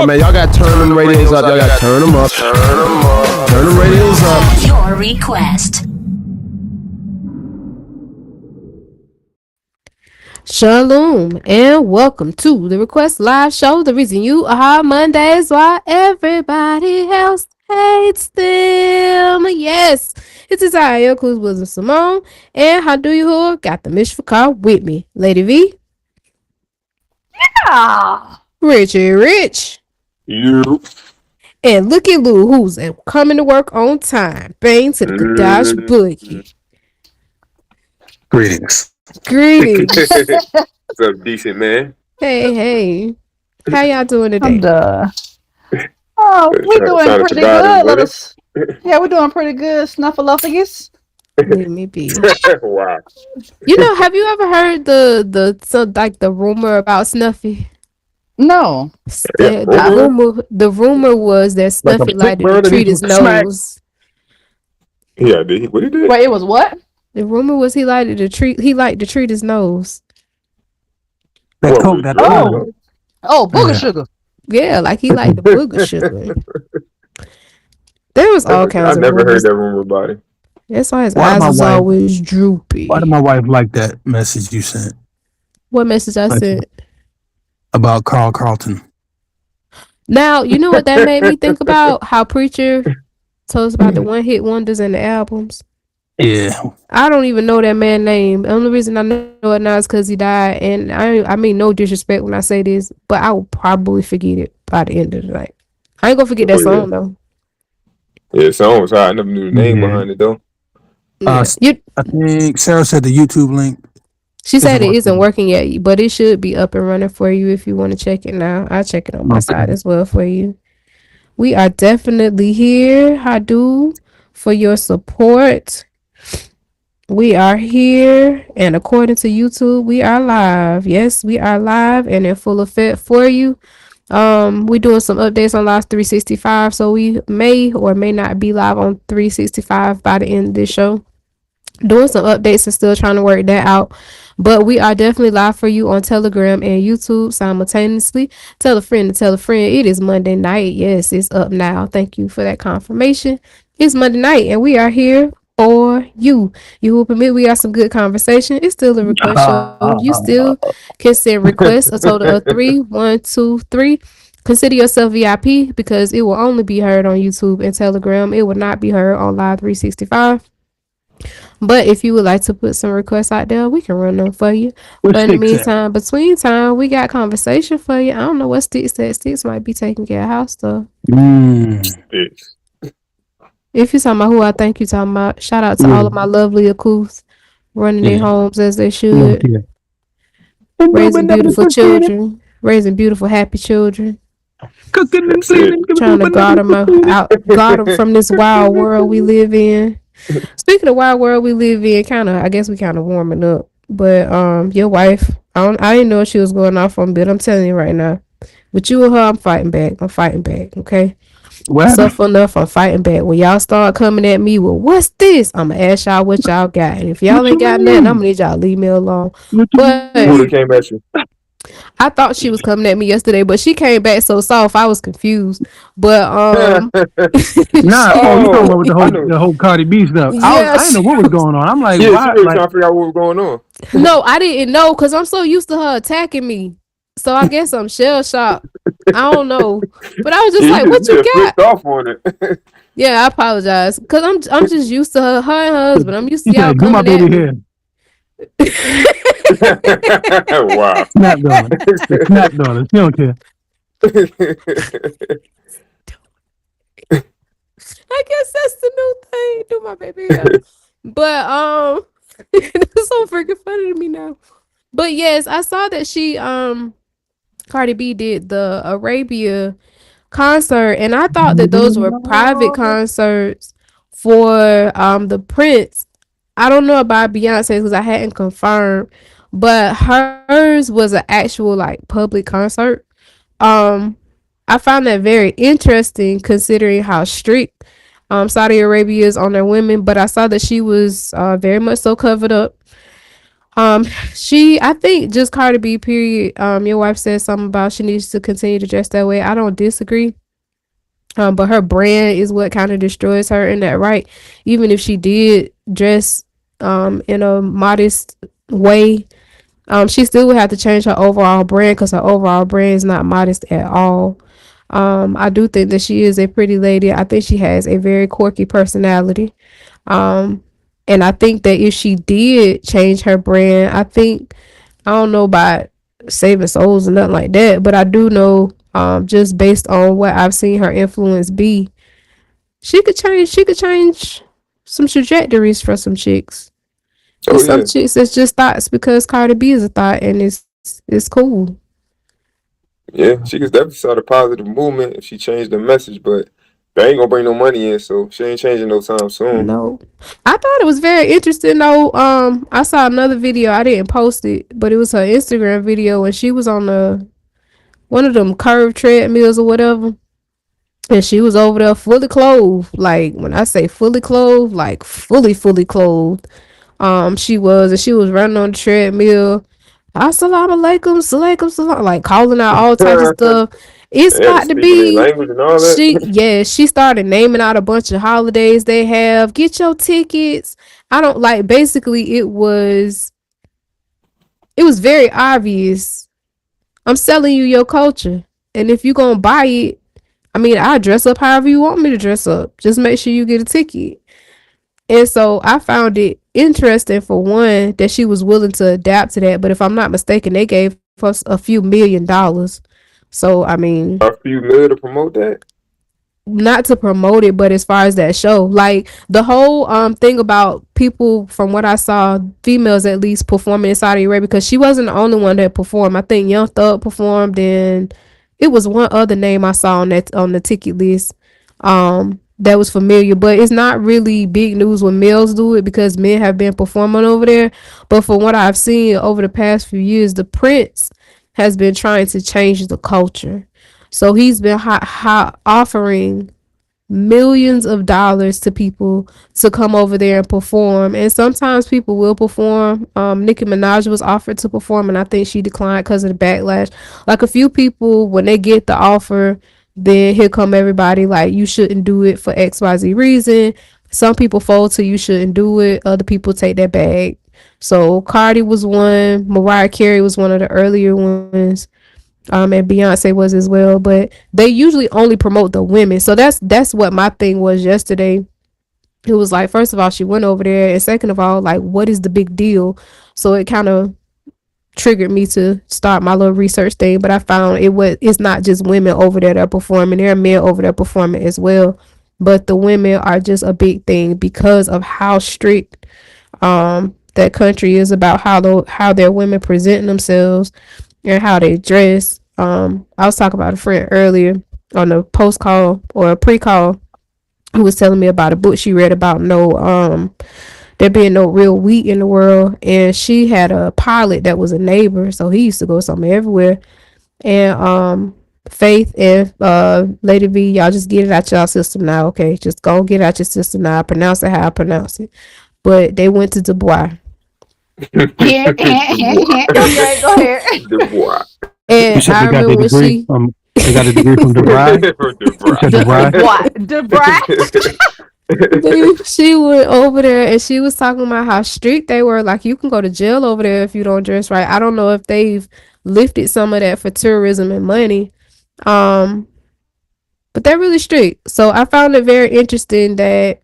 Oh man, y'all got to turn them radios up. Y'all got to turn them up. Turn them radios up. Your request. Shalom and welcome to the Request Live Show. The reason you are Mondays why everybody else hates them. Yes, it's Isaiah Cruz Wilson Simone, and how do you who got the Mishra car with me, Lady V. Yeah. Richie Rich. You. And Looky Lou, who's coming to work on time. Bang to the Q'dash Boogie. Greetings. What's up, decent man? Hey. How y'all doing today? I'm done. Oh, we're doing pretty good. Yeah, we're doing pretty good. Snuffleupagus. Let me be. Wow. You know, have you ever heard the rumor about Snuffy? No. The rumor was that Snuffy liked to treat his nose. Yeah, did he? What he did? Wait, it was what? The rumor was he liked to treat his nose. Oh, booger sugar. Yeah, like he liked the booger sugar. There was all kinds of I never rumors. heard that rumor about it. That's why his eyes was always droopy. Why did my wife like that message you sent? What message I sent? About Carl Carlton. Now, you know what that made me think about? How Preacher told us about the one-hit wonders and the albums. Yeah. I don't even know that man's name. The only reason I know it now is because he died. And I mean no disrespect when I say this, but I will probably forget it by the end of the night. I ain't gonna forget that song though. Yeah, the song was hot. I never knew the name behind it though. Yeah. I think Sarah said the YouTube link. She said it isn't working yet, but it should be up and running for you if you want to check it now. I'll check it on my side as well for you. We are definitely here, Hadu, for your support. We are here, and according to YouTube, we are live. Yes, we are live and in full effect for you. We're doing some updates on Live 365, so we may or may not be live on 365 by the end of this show. Doing some updates and still trying to work that out, but we are definitely live for you on Telegram and YouTube simultaneously. Tell a friend to tell a friend. It is Monday night. Yes, it's up now. Thank you for that confirmation. It's Monday night, and we are here for you. You will permit we got some good conversation. It's still a request show. You still can send requests, a total of 3. 1, 2, 3. Consider yourself VIP because it will only be heard on YouTube and Telegram. It will not be heard on Live 365. But if you would like to put some requests out there, we can run them for you. But in the meantime, between time, we got conversation for you. I don't know what Sticks said. Sticks might be taking care of house stuff. If you're talking about who I think you're talking about, shout out to all of my lovely Akus running their homes as they should. Raising beautiful children. Raising beautiful, happy children. Cooking and cleaning. Trying to guard them from this wild world we live in. Speaking of wild world we live in, I guess we kind of warming up. But your wife, I didn't know she was going off on, but I'm telling you right now, with you and her, I'm fighting back. Okay. Suffer enough. I'm fighting back. When y'all start coming at me with what's this, I'm gonna ask y'all what y'all got, and if y'all ain't got nothing, I'm gonna need y'all to leave me alone. But who came at you? I thought she was coming at me yesterday, but she came back so soft I was confused. But you know with the whole Cardi B stuff. I didn't know what was going on. I'm like, why? She was trying to figure out what was going on. No, I didn't know because I'm so used to her attacking me. So I guess I'm shell shocked. I don't know, but I was just like, "What you got?" Off on it. Yeah, I apologize because I'm just used to her and her husband. I'm used to y'all coming my baby at me. Here. Wow. Snap daughter. She don't care. I guess that's the new thing. Do my baby hair. But it's so freaking funny to me now. But yes, I saw that she Cardi B did the Arabia concert, and I thought that those were private concerts for the Prince. I don't know about Beyonce because I hadn't confirmed, but hers was an actual like public concert. I found that very interesting considering how strict Saudi Arabia is on their women, but I saw that she was very much so covered up. Um, I think just Cardi B. Period. Your wife said something about she needs to continue to dress that way. I don't disagree. But her brand is what kind of destroys her in that right. Even if she did dress in a modest way, she still would have to change her overall brand because her overall brand is not modest at all. I do think that she is a pretty lady. I think she has a very quirky personality. Um, and I think that if she did change her brand, I don't know about saving souls or nothing like that, but I do know, just based on what I've seen her influence be, she could change some trajectories for some chicks. And Oh some yeah, chicks it's just thoughts because Cardi B is a thought and it's cool. yeah. She could definitely start a positive movement if she changed the message, but they ain't gonna bring no money in, so she ain't changing no time soon. No. I thought it was very interesting though. I saw another video, I didn't post it, but it was her Instagram video and she was on the one of them curved treadmills or whatever. And she was over there fully clothed. Like when I say fully clothed, like fully clothed. She was running on the treadmill. Assalamu alaikum, salaikum salam, like calling out all types of stuff. It's Yeah, got to speaking their be language and all that. she started naming out a bunch of holidays they have. Get your tickets. I don't like basically it was very obvious. I'm selling you your culture. And if you gonna buy it, I mean, I'll dress up however you want me to dress up. Just make sure you get a ticket. And so I found it interesting for one that she was willing to adapt to that. But if I'm not mistaken, they gave us a few $1 million. So I mean, A few mil to promote that. not to promote it, but as far as that show, like the whole thing about people, from what I saw, females at least performing in Saudi Arabia, because she wasn't the only one that performed. I think Young Thug performed, and it was one other name I saw on the ticket list that was familiar, but it's not really big news when males do it because men have been performing over there. But from what I've seen over the past few years, the prince has been trying to change the culture. So he's been offering millions of dollars to people to come over there and perform. And sometimes people will perform. Nicki Minaj was offered to perform, and I think she declined because of the backlash. Like a few people, when they get the offer, then here come everybody like, you shouldn't do it for XYZ reason. Some people fold to you shouldn't do it. Other people take that bag. So Cardi was one. Mariah Carey was one of the earlier ones, and Beyonce was as well, but they usually only promote the women. So that's what my thing was yesterday. It was like, first of all, she went over there, and second of all, like, what is the big deal? So it kind of triggered me to start my little research thing. But I found it's not just women over there that are performing, there are men over there performing as well, but the women are just a big thing because of how strict that country is about how their women present themselves and how they dress. I was talking about a friend earlier on the post call or a pre call who was telling me about a book she read about there being no real wheat in the world, and she had a pilot that was a neighbor, so he used to go somewhere everywhere. And Faith and Lady V, y'all just get it out y'all system now, okay? Just go get it out your system now. I pronounce it how I pronounce it. But they went to Dubois. Yeah, go ahead. Dubois. And I remember when they got a degree from DeVry. She went over there and she was talking about how strict they were. Like, you can go to jail over there if you don't dress right. I don't know if they've lifted some of that for tourism and money, but they're really strict. So I found it very interesting that,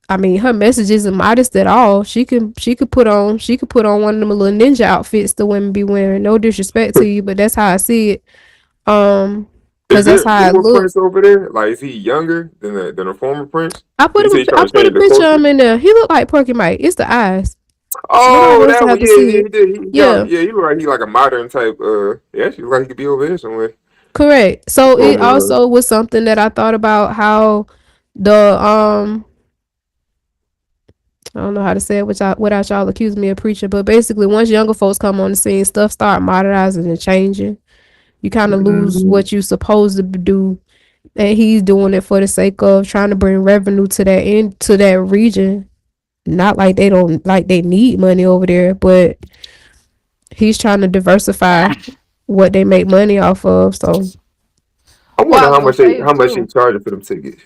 I mean, her message isn't modest at all. She could put on one of them little ninja outfits the women be wearing. No disrespect to you, but that's how I see it. Because that's how it looks. Prince over there, like, is he younger than a former prince? I put a picture of him in there. He looked like Porky Mike. It's the eyes. Oh, that one, he did. Yeah, he look like a modern type. He actually look like he could be over here somewhere. Correct. So it also was something that I thought about, how the I don't know how to say it without y'all accusing me of preaching, but basically once younger folks come on the scene, stuff start modernizing and changing. You kind of lose what you're supposed to do, and he's doing it for the sake of trying to bring revenue to that region. Not like they don't like they need money over there, but he's trying to diversify what they make money off of. So I wonder how much they charging for them tickets.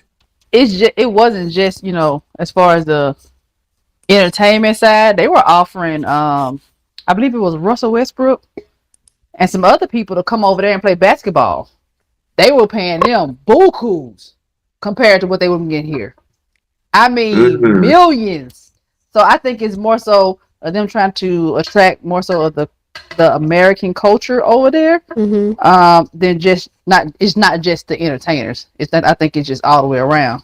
It wasn't just, you know, as far as the entertainment side, they were offering I believe it was Russell Westbrook and some other people to come over there and play basketball. They were paying them bukus compared to what they would get here. I mean, millions. So I think it's more so of them trying to attract more so of the American culture over there, than just it's not just the entertainers. It's that I think it's just all the way around.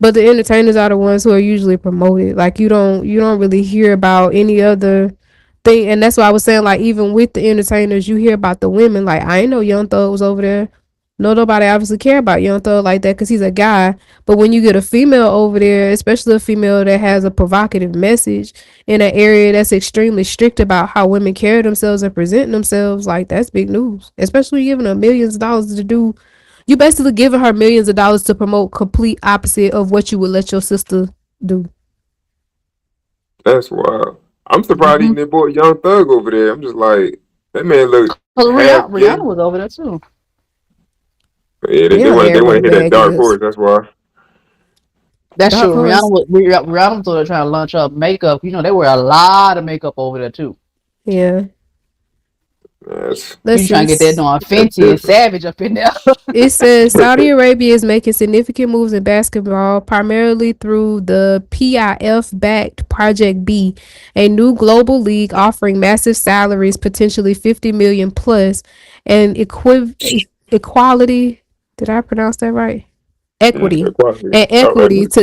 But the entertainers are the ones who are usually promoted. Like you don't really hear about any other thing, and that's why I was saying, like, even with the entertainers, you hear about the women. Like, I ain't know Young Thug was over there. No, nobody obviously care about Young Thug like that because he's a guy. But when you get a female over there, especially a female that has a provocative message in an area that's extremely strict about how women carry themselves and present themselves, like, that's big news. Especially giving her millions of dollars to do. You basically giving her millions of dollars to promote complete opposite of what you would let your sister do. That's wild. I'm surprised even they brought Young Thug over there. I'm just like, that man look. Rihanna was over there too. Yeah, they want to hit that dark horse. That's why. That's true. Rihanna was over there trying to launch up makeup. You know, they wear a lot of makeup over there too. Yeah. You trying to get that on Fenty and Savage up in there. It says Saudi Arabia is making significant moves in basketball, primarily through the PIF-backed Project B, a new global league offering massive salaries, potentially $50 million plus, and equality. Did I pronounce that right? Equity to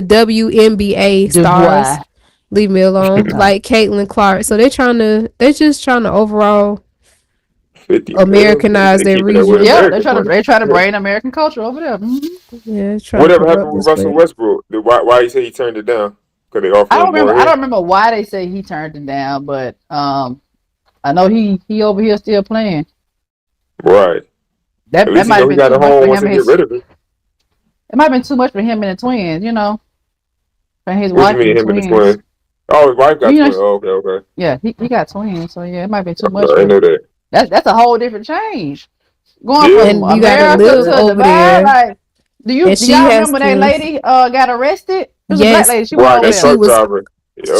WNBA stars. Leave me alone. Like Caitlin Clark. So they're just trying to overall Americanize their region. Yeah, they're trying to bring American culture over there. Yeah, whatever happened with Russell Westbrook? Why you say he turned it down? Because they offered him more. I don't remember why they say he turned it down, but I know he over here still playing. Right. That might have been too much for him. Get rid of it. It might have been too much for him and the twins, you know. For his wife and the twins. Oh, his wife got twins. Okay. Yeah, he got twins, so yeah, it might be too much. I know that. That's a whole different change. Going from you America to over there. Like, do y'all remember that lady got arrested? It was a black lady. She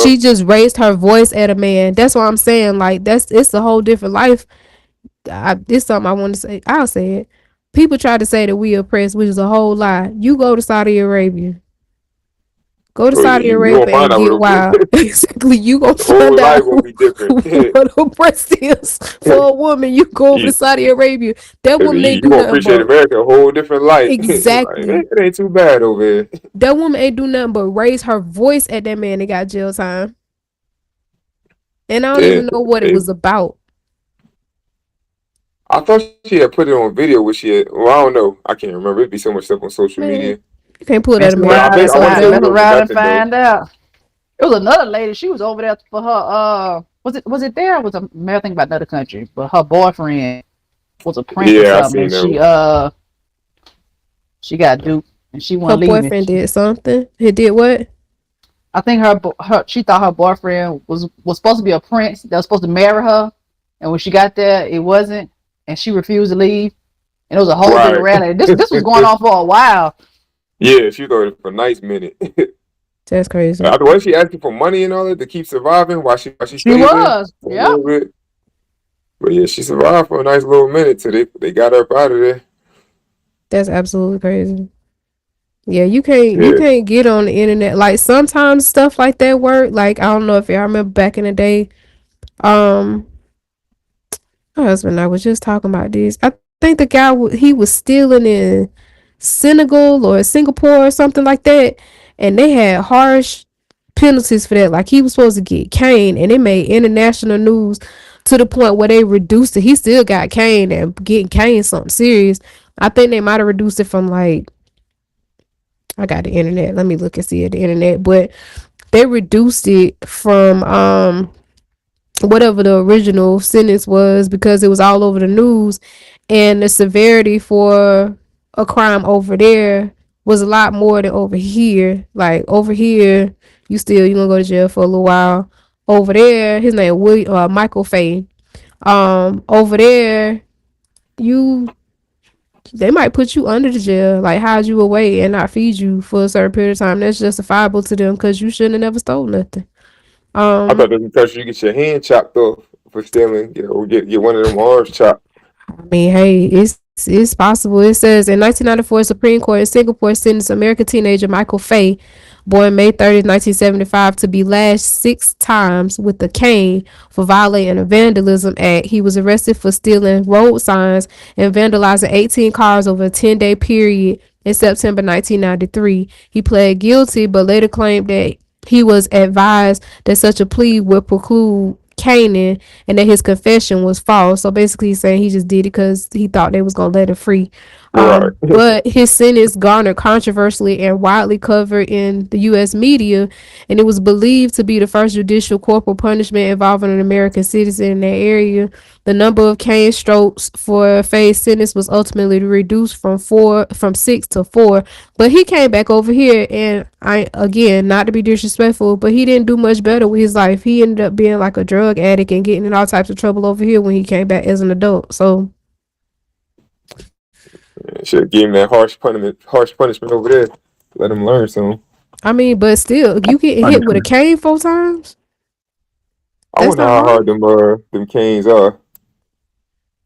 She just raised her voice at a man. That's what I'm saying. Like it's a whole different life. It's something I want to say. I'll say it. People try to say that we oppressed, which is a whole lie. You go to Saudi Arabia. Go to Saudi Arabia and get wild. Exactly. You gonna find out what oppressed is for a woman. You go over to Saudi Arabia. That woman ain't do nothing. You gonna appreciate America a whole different life. Exactly. Like, it ain't too bad over here. That woman ain't do nothing but raise her voice at that man and got jail time. And I don't even know what it was about. I thought she had put it on video. I don't know. I can't remember. It'd be so much stuff on social media. You can't pull that in around and find out. It was another lady. She was over there for her. Was it there? Was a matter thing about another country, but her boyfriend was a prince or something. And she got duped and she wasn't leaving. Her boyfriend did something. He did what? I think she thought her boyfriend was supposed to be a prince that was supposed to marry her, and when she got there, it wasn't, and she refused to leave. And it was a whole big rally. This was going on for a while. Yeah, she thought for a nice minute. That's crazy. Wasn't she asking for money and all that to keep surviving while she was, yeah. But yeah, she survived for a nice little minute till they got her up out of there. That's absolutely crazy. Yeah, you can't get on the internet. Like sometimes stuff like that work. Like I don't know if y'all remember back in the day. My husband and I was just talking about this. I think the guy he was stealing in Senegal or Singapore or something like that, and they had harsh penalties for that. Like he was supposed to get caned, and it made international news to the point where they reduced it. He still got caned, and getting caned something serious. I think they might have reduced it from like, I got the internet. Let me look and see the internet, but they reduced it from whatever the original sentence was because it was all over the news, and the severity for a crime over there was a lot more than over here. Like over here, you gonna go to jail for a little while. Over there, his name Michael Fay. Over there, they might put you under the jail, like hide you away and not feed you for a certain period of time. That's justifiable to them because you shouldn't have never stole nothing. I thought that was because you get your hand chopped off for stealing, or get one of them arms chopped. I mean, hey, it's possible. It says in 1994, Supreme Court in Singapore sentenced American teenager Michael Fay, born May 30th, 1975, to be lashed 6 times with a cane for violating a vandalism act. He was arrested for stealing road signs and vandalizing 18 cars over a 10-day period in September 1993. He pled guilty, but later claimed that he was advised that such a plea would preclude caning and that his confession was false. So basically he's saying he just did it because he thought they was gonna let him free. But his sentence garnered controversy and widely covered in the U.S. media, and it was believed to be the first judicial corporal punishment involving an American citizen in that area. The number of cane strokes for Faye's sentence was ultimately reduced from 6 to 4. But he came back over here, and again, not to be disrespectful, but he didn't do much better with his life. He ended up being like a drug addict and getting in all types of trouble over here when he came back as an adult. So should give him that harsh punishment over there. Let him learn something. I mean, but still, you get hit with a cane 4 times. I wonder how hard them canes are.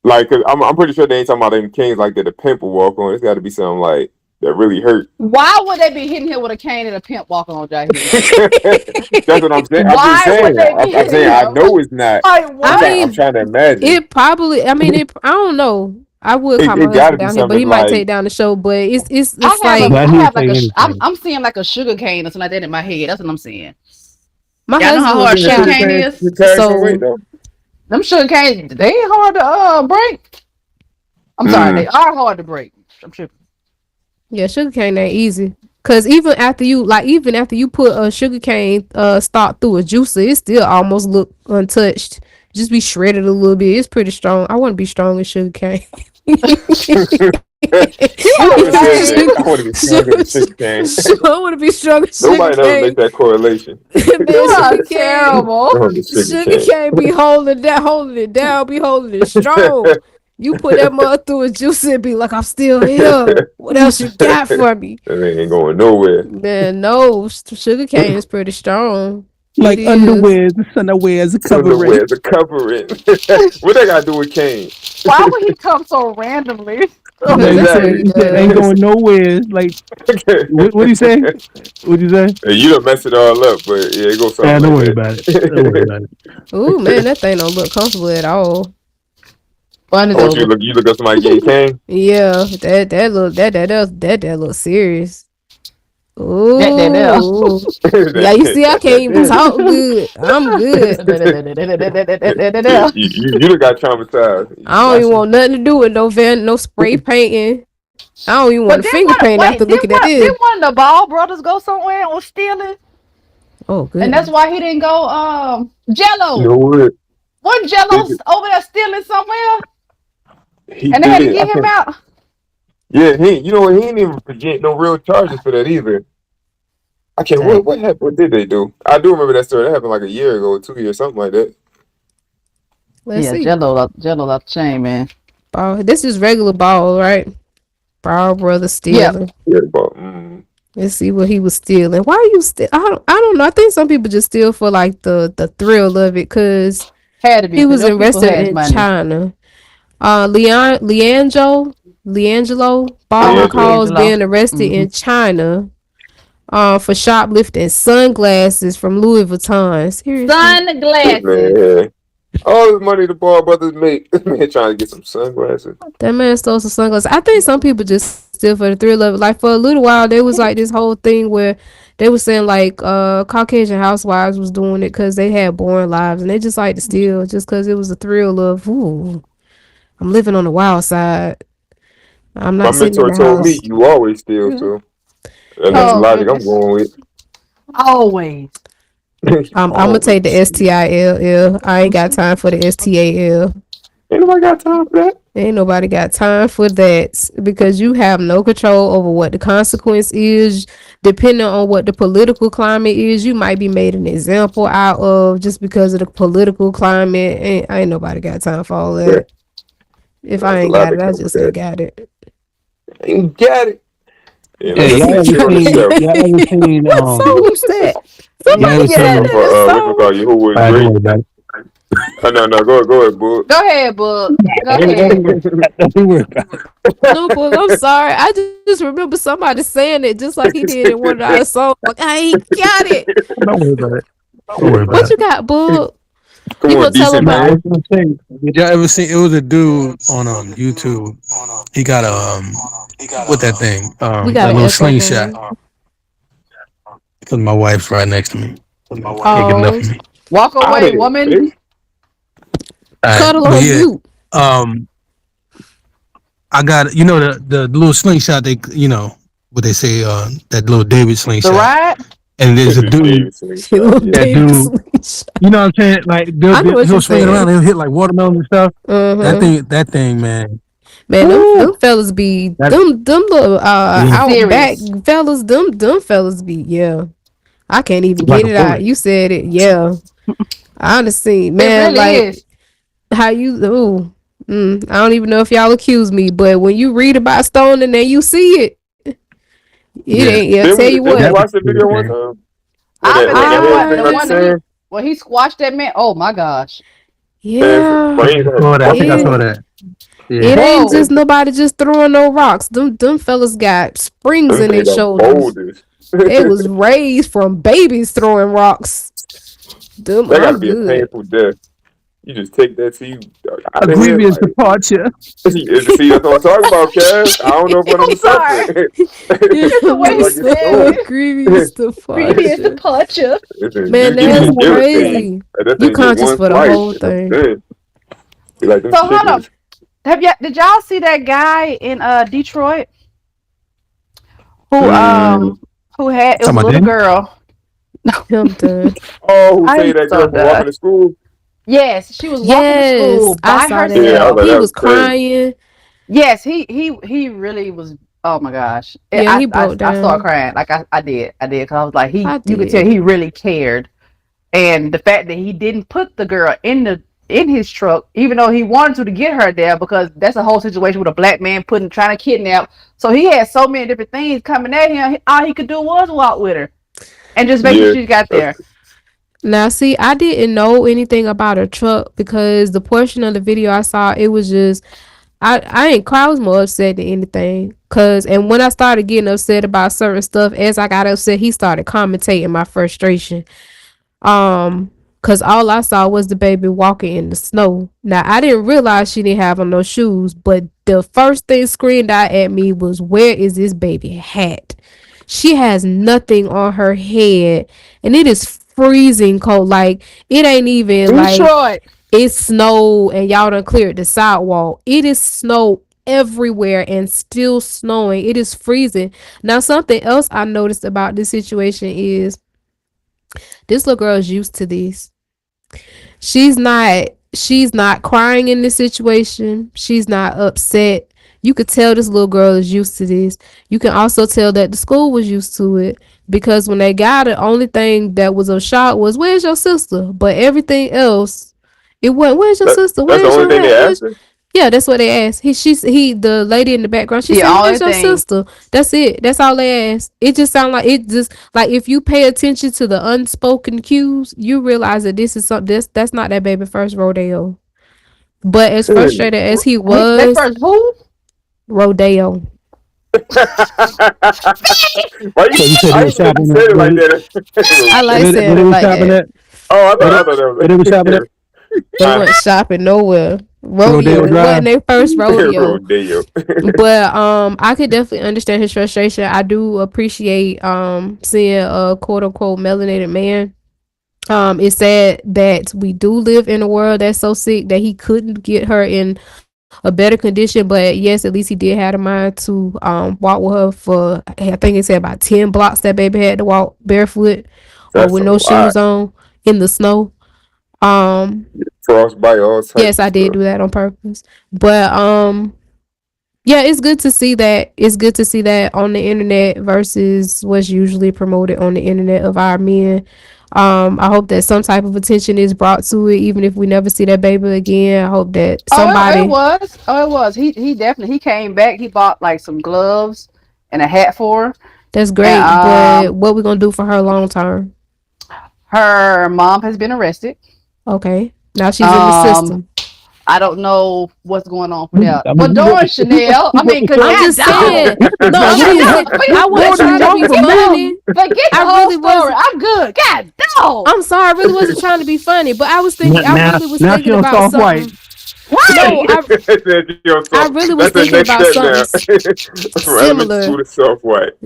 Like, cause I'm pretty sure they ain't talking about them canes like that a pimp will walk on. It's got to be something like that really hurt. Why would they be hitting him with a cane and a pimp walking on Jahid? That's what I'm saying. I'm saying I know it's not. I'm trying to imagine. It probably. I mean, I don't know. I would call my husband down here, but he might take down the show. But it's like I'm seeing like a sugar cane or something like that in my head. That's what I'm seeing. My husband know how hard sugar cane is. So them sugar canes, they ain't hard to break. I'm sorry, they are hard to break. I'm tripping. Yeah, sugar cane ain't easy. Cause even after you put a sugar cane stalk through a juicer, it still almost look untouched. Just be shredded a little bit. It's pretty strong. I want to be strong as sugar cane. I want to be strong as sugar cane. I want to be strong as sugar cane. Nobody ever make that correlation. Man, terrible. Sugar cane be holding it down, be holding it strong. You put that mud through a juice and be like, I'm still here. What else you got for me? That ain't going nowhere. Man, no. Sugar cane is pretty strong. Like underwear, the underwear as a covering. Underwear as a covering. What they got to do with cane? Why would he come so randomly? Exactly. Ain't going nowhere. Like, what you say? What you say? Hey, you done mess it all up, but yeah, it goes something. Yeah, don't worry about it. Don't worry about it. Ooh, man, that thing don't look comfortable at all. You look up somebody getting cane? Yeah, that look serious. Ooh. Yeah, you see, I can't even talk good. I'm good. You done got traumatized. I don't even want nothing to do with no spray painting. I don't even want finger paint after looking at this. Didn't one of the Ball brothers go somewhere and was stealing? Oh, good. And that's why he didn't go. Jello. You know what? Wasn't Jello over there stealing somewhere? They had to get him out. Yeah, he ain't even get no real charges for that either. I can't. What happened? What did they do? I do remember that story. That happened like a year ago, 2 years, something like that. Let's see. Jello out the chain, man. This is regular Ball, right? Ball brother stealing. Yeah, Ball. Let's see what he was stealing. Why are you steal? I don't know. I think some people just steal for like the thrill of it, because he was arrested in China. Leangelo Ball recalls being arrested in China for shoplifting sunglasses from Louis Vuitton. Seriously? Sunglasses. Man. All this money the Ball brothers make. This man trying to get some sunglasses. That man stole some sunglasses. I think some people just steal for the thrill of it. Like for a little while, there was like this whole thing where they were saying like Caucasian housewives was doing it because they had boring lives and they just like to steal just because it was a thrill of, ooh, I'm living on the wild side. I'm not. My mentor told me you always steal, so that's the logic I'm going with. Always. I'm gonna take the STILL. I ain't got time for the STAL. Ain't nobody got time for that. Ain't nobody got time for that because you have no control over what the consequence is. Depending on what the political climate is, you might be made an example out of just because of the political climate. Ain't nobody got time for all that. If I ain't got it, I just ain't got it. Ain't got it. Yeah, Hey, y'all ever seen what song was that? Somebody get that song. Who was great? No, go ahead, Boog. Go ahead, Boog. Go ahead. No, Boog, I'm sorry. I just remember somebody saying it just like he did in one of our songs. Like, I ain't got it. Don't worry about it. Don't worry about what you got, Boog? Come on, decent man. Did y'all ever see? It was a dude on YouTube. He got what that thing? We got a little slingshot. Because my wife's right next to me. Can't get enough of me. Walk away, woman. Cuddle on mute. I got the little slingshot. What they say. That little David slingshot. The ride. And there's a dude. That dude. You know what I'm saying? Like he'll swing it around. He'll hit like watermelon and stuff. That thing, man. Man, them fellas be them little out back fellas. Them fellas be I can't even get it out. You said it, honestly, man. It really is. How you? I don't even know if y'all accuse me, but when you read about Stone and then you see it, ain't. I'll tell you what. You watched the video one time. When he squashed that man. Oh my gosh. Yeah. I think I saw that. Yeah. It ain't just nobody just throwing no rocks. Them fellas got springs in their shoulders. They was raised from babies throwing rocks. That gotta be a painful death. You just take that to you. A grievous departure. See, that's what I'm talking about, Cass. I don't know if I'm sorry. Grievous departure. Man, that's crazy. You conscious for the whole thing. Like, so hold on. Did y'all see that guy in Detroit who had a little girl? I'm done. Oh, who say that girl from walking to school? Yes, she was walking to school by herself. He was crying. Yes, he really was. Oh my gosh! Yeah, he broke down. I started crying. Like I did because I was like, you could tell he really cared, and the fact that he didn't put the girl in his truck, even though he wanted to get her there, because that's a whole situation with a black man trying to kidnap. So he had so many different things coming at him. All he could do was walk with her and just make sure she got there. Now, see, I didn't know anything about her truck because the portion of the video I saw, it was just, I ain't cry. I was more upset than anything. And when I started getting upset about certain stuff, as I got upset, he started commentating my frustration. Because all I saw was the baby walking in the snow. Now, I didn't realize she didn't have on no shoes, but the first thing screamed out at me was, where is this baby hat? She has nothing on her head, and it is freezing cold. Like, it ain't even Detroit. It's snow, and y'all done cleared the sidewalk. It is snow everywhere and still snowing. It is freezing. Now, something else I noticed about this situation is this little girl is used to this. She's not crying in this situation. She's not upset. You could tell this little girl is used to this. You can also tell that the school was used to it, because when they got it, only thing that was a shock was, where's your sister? But everything else, it wasn't, where's your sister? Where's that's the only thing they asked her? Yeah, that's what they asked. The lady in the background, she said, where's your sister? That's it. That's all they asked. It just sounded like if you pay attention to the unspoken cues, you realize that this is that's not that baby first rodeo. But as frustrated as he was, that first who? Rodeo. Why you say it like that? I like saying it like that. Oh, I thought that was. They were shopping at. They weren't shopping nowhere. Rodeo wasn't their first rodeo. But I could definitely understand his frustration. I do appreciate seeing a quote unquote melanated man. It's sad that we do live in a world that's so sick that he couldn't get her in a better condition, but yes, at least he did have the mind to walk with her for, I think it said about 10 blocks. That baby had to walk barefoot or with no shoes on in the snow. frostbite, all types. Yes, I did do that on purpose. But yeah, it's good to see that. It's good to see that on the internet versus what's usually promoted on the internet of our men. I hope that some type of attention is brought to it, even if we never see that baby again. I hope that somebody. It was. He definitely came back. He bought like some gloves and a hat for her. That's great. But what we gonna do for her long term? Her mom has been arrested. Okay, now she's in the system. I don't know what's going on for that. But darn, Chanel. I mean, cause I'm just saying. No, I wasn't trying to be funny. Forget the whole story. I'm good. God, no. I'm sorry. I really wasn't trying to be funny, but I was thinking. I really was thinking about something. No, I really was thinking about something similar.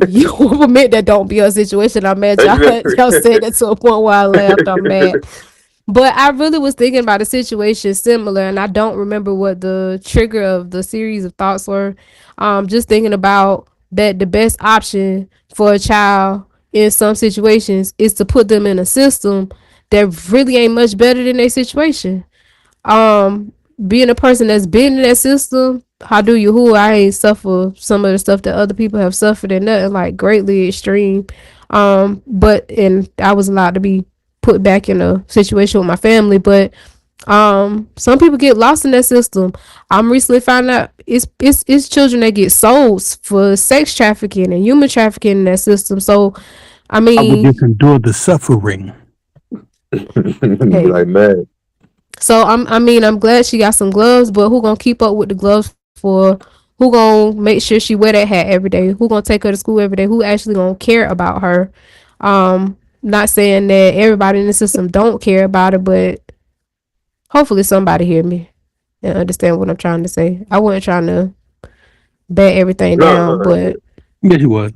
You will admit that don't be a situation. I'm mad. Y'all said that to a point where I laughed. I'm mad. But I really was thinking about a situation similar, and I don't remember what the trigger of the series of thoughts were. Just thinking about that the best option for a child in some situations is to put them in a system that really ain't much better than their situation. Being a person that's been in that system, how do you who I ain't suffer some of the stuff that other people have suffered, and nothing like greatly extreme. But I was allowed to be put back in a situation with my family, but some people get lost in that system. I'm recently finding out it's children that get sold for sex trafficking and human trafficking in that system. So I mean, you can endure the suffering. Hey. Like, man. So I'm glad she got some gloves, but who gonna keep up with the gloves for? Who gonna make sure she wear that hat every day? Who gonna take her to school every day? Who actually gonna care about her? Not saying that everybody in the system don't care about it, but hopefully somebody hear me and understand what I'm trying to say. I wasn't trying to bat everything down, but yes, you was.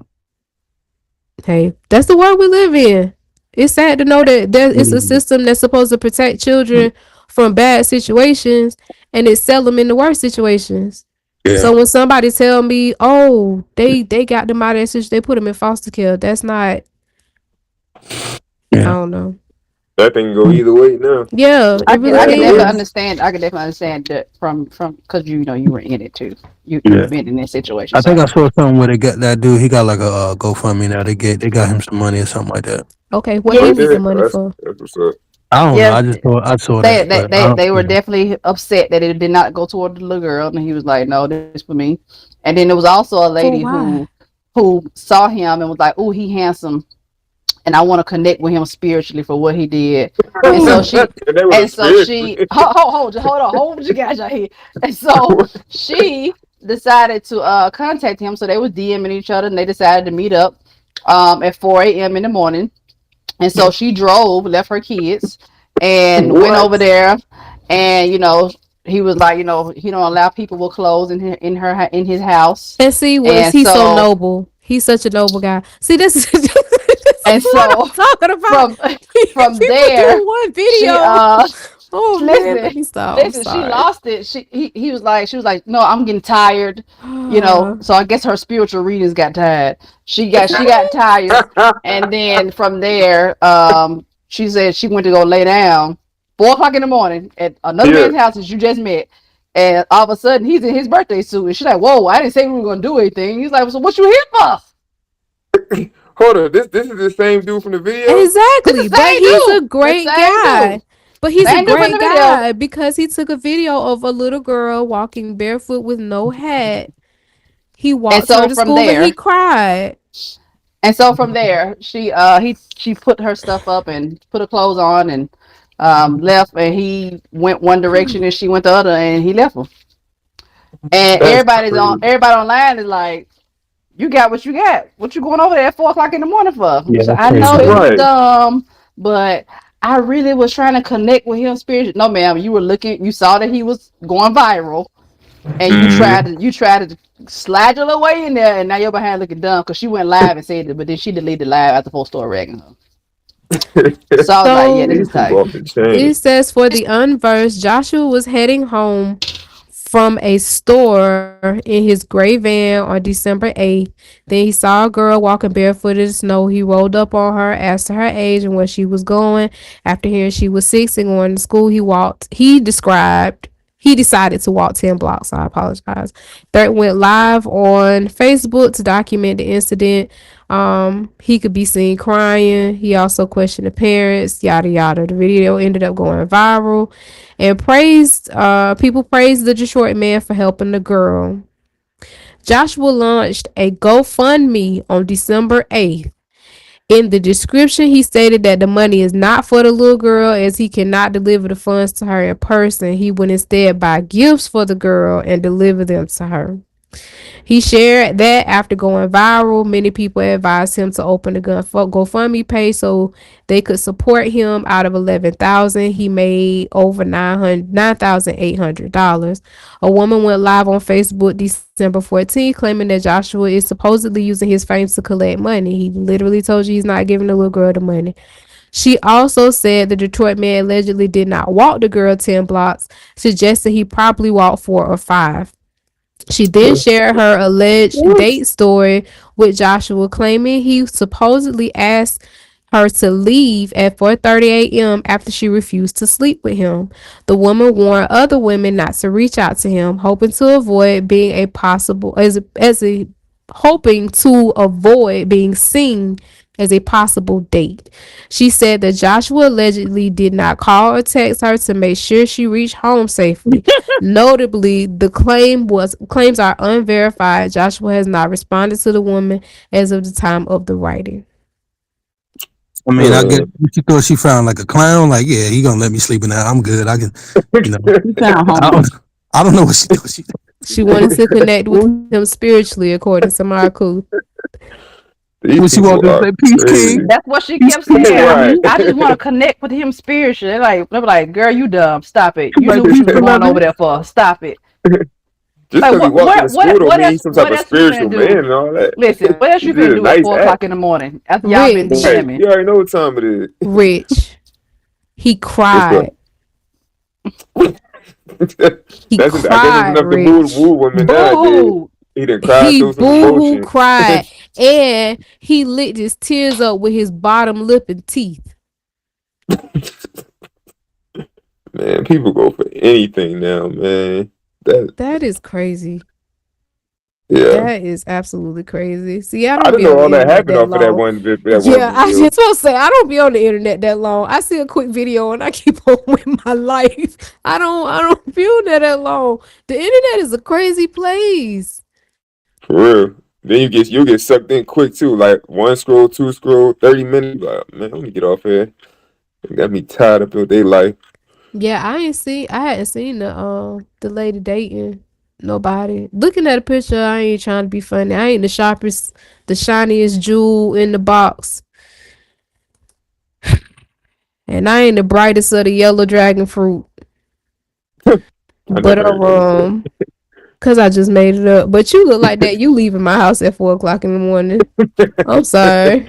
Hey, that's the world we live in. It's sad to know that it's a system that's supposed to protect children from bad situations, and it sell them in the worst situations. Yeah. So when somebody tell me, "Oh, they got them out of that situation, they put them in foster care," that's not. I don't know. That thing go either way now. Yeah, I can definitely understand. I can definitely understand that from because you were in it too. You've been in that situation. I think I saw something where they got that dude. He got like a GoFundMe now. They got him some money or something like that. Okay, what did he get the money for? That's what's up. I don't know. I saw that. They were definitely upset that it did not go toward the little girl, and he was like, "No, this is for me." And then there was also a lady who saw him and was like, "Oh, he handsome, and I want to connect with him spiritually for what he did." And so she hold on, what you got right here? And so she decided to contact him. So they were DMing each other, and they decided to meet up at 4 a.m. in the morning. And so she left her kids, and went over there. And he was like, he don't allow people with clothes in his house. And see, he's so noble. He's such a noble guy. See, this is and so what I'm talking about. From there, one video. Listen, she lost it. She was like, no, I'm getting tired. So I guess her spiritual readings got tired. She got tired, and then from there, she said she went to go lay down 4:00 in the morning at another man's house that you just met, and all of a sudden he's in his birthday suit, and she's like, "Whoa, I didn't say we were gonna do anything." He's like, "So what you here for?" Hold on, this is the same dude from the video? Exactly, but he's a great guy. But he's a great guy because he took a video of a little girl walking barefoot with no hat. He walked her to school and he cried. And so from there, she put her stuff up and put her clothes on and left, and he went one direction and she went the other, and he left her. And everybody online is like, "You got what you got. What you going over there at 4:00 in the morning for?" Yeah, so I know it was dumb, but I really was trying to connect with him spiritually. No, ma'am, you saw that he was going viral, and you tried to slide your little way in there, and now you're behind looking dumb because she went live and said it, but then she deleted live after full story ragging her. So I was like, yeah, this is tight. It says, for the unversed, Joshua was heading home from a store in his gray van on December 8th. Then he saw a girl walking barefoot in the snow. He rolled up on her, asked her age and where she was going. After hearing she was 6 and going to school, he decided to walk 10 blocks. I apologize. Third went live on Facebook to document the incident. He could be seen crying. He also questioned the parents, yada yada. The video ended up going viral and people praised the Detroit man for helping the girl. Joshua launched a GoFundMe on December 8th. In the description, he stated that the money is not for the little girl as he cannot deliver the funds to her in person. He would instead buy gifts for the girl and deliver them to her. He shared that after going viral, many people advised him to open the GoFundMe page so they could support him. Out of $11,000, he made over $9,800. A woman went live on Facebook December 14th, claiming that Joshua is supposedly using his fame to collect money. He literally told you he's not giving the little girl the money. She also said the Detroit man allegedly did not walk the girl 10 blocks, suggesting he probably walked 4 or 5. She then shared her alleged date story with Joshua, claiming he supposedly asked her to leave at 4:30 a.m. after she refused to sleep with him. The woman warned other women not to reach out to him, hoping to avoid being seen as a possible date. She said that Joshua allegedly did not call or text her to make sure she reached home safely. Notably, the claims are unverified. Joshua has not responded to the woman as of the time of the writing. I mean, I guess she thought she found like a clown. Like, yeah, he gonna let me sleep in there. I'm good. I can, I don't know what she thought. She wanted to connect with him spiritually, according to Marco. When she walked up, say, "Peace, King." That's what she kept saying. Right. I just want to connect with him spiritually. They're like, girl, you dumb. Stop it. You knew what you were going over there for. Stop it. Just because he walked in the school don't mean some type of spiritual man and all that. Listen, what else you been doing at 4 o'clock in the morning after y'all been jamming? You already know what time it is. Rich. He cried. He cried. I guess enough to move women now. He done cried through some emotion. Cried, and he licked his tears up with his bottom lip and teeth. Man, people go for anything now, man. That is crazy. Yeah, that is absolutely crazy. See, I don't know all that happened off of that one. I just want to say I don't be on the internet that long. I see a quick video and I keep on with my life. I don't feel that long. The internet is a crazy place. For real. Then you'll get sucked in quick too. Like 1 scroll, 2 scroll, 30 minutes. Like, man, let me get off here. It got me tied up with their life. Yeah, I hadn't seen the lady dating nobody. Looking at a picture, I ain't trying to be funny. I ain't the shiniest jewel in the box. And I ain't the brightest of the yellow dragon fruit. But cause I just made it up. But you look like that. You leaving my house at 4 o'clock in the morning. I'm sorry.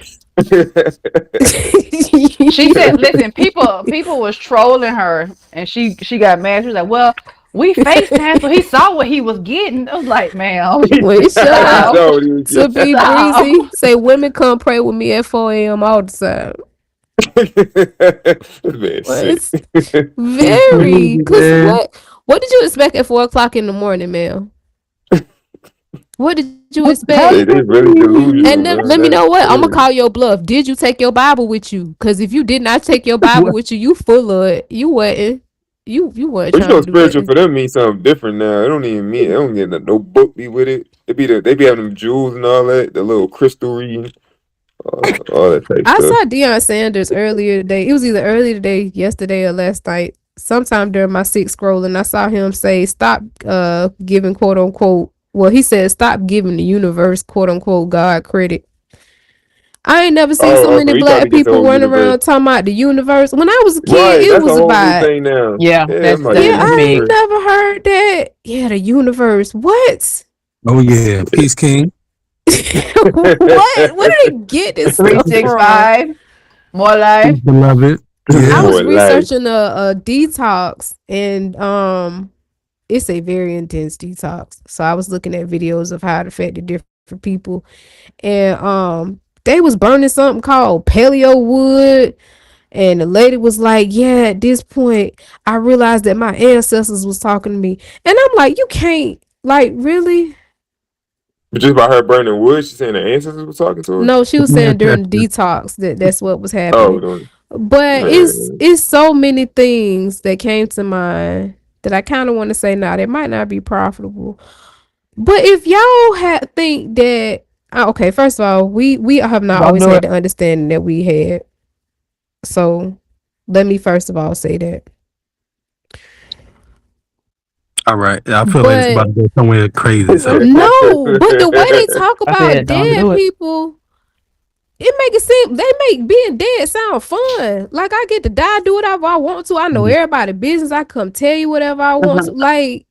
She said, "Listen, people was trolling her, and she got mad. She was like, well, we FaceTime, so he saw what he was getting." I was like, "Man, wait, shut up." To be breezy, say women come pray with me at 4 a.m. all the time. It's very. Cause what did you expect at 4 o'clock in the morning, ma'am? What did you expect? They really delusional. And then, let me know what I'm gonna call your bluff. Did you take your Bible with you? Because if you did not take your Bible with you, you full of it. You wasn't. You weren't. But you know, spiritual for them means something different now. It don't even mean. It don't get no book be with it. They be having them jewels and all that. The little crystal reading. All that type I stuff. saw Deion Sanders earlier today. It was either earlier today, yesterday, or last night. Sometime during my 6 scrolling, I saw him say, "Stop giving quote unquote." Well, he said, "Stop giving the universe quote unquote God credit." I ain't never seen so many black people running around talking about the universe. When I was a kid, it was about. Yeah, I ain't never heard that. Yeah, the universe. What? Oh yeah, Peace King. What? Where did they get this? 365. More life. Beloved. Yeah. I was researching a detox, and it's a very intense detox. So I was looking at videos of how it affected different people, and they was burning something called paleo wood. And the lady was like, yeah, at this point, I realized that my ancestors was talking to me. And I'm like, you can't, like, really? But just by her burning wood, she's saying the ancestors were talking to her? No, she was saying during the detox that's what was happening. But it's so many things that came to mind that I kind of want to say now that might not be profitable. But if y'all think that, okay, first of all, we have not always had the understanding that we had. So let me first of all say that. All right. I feel like it's about to go somewhere crazy. So. No, but the way they talk about dead people, it make it seem they make being dead sound fun. Like I get to die, do whatever I want to. I know everybody business. I come tell you whatever I want to. Like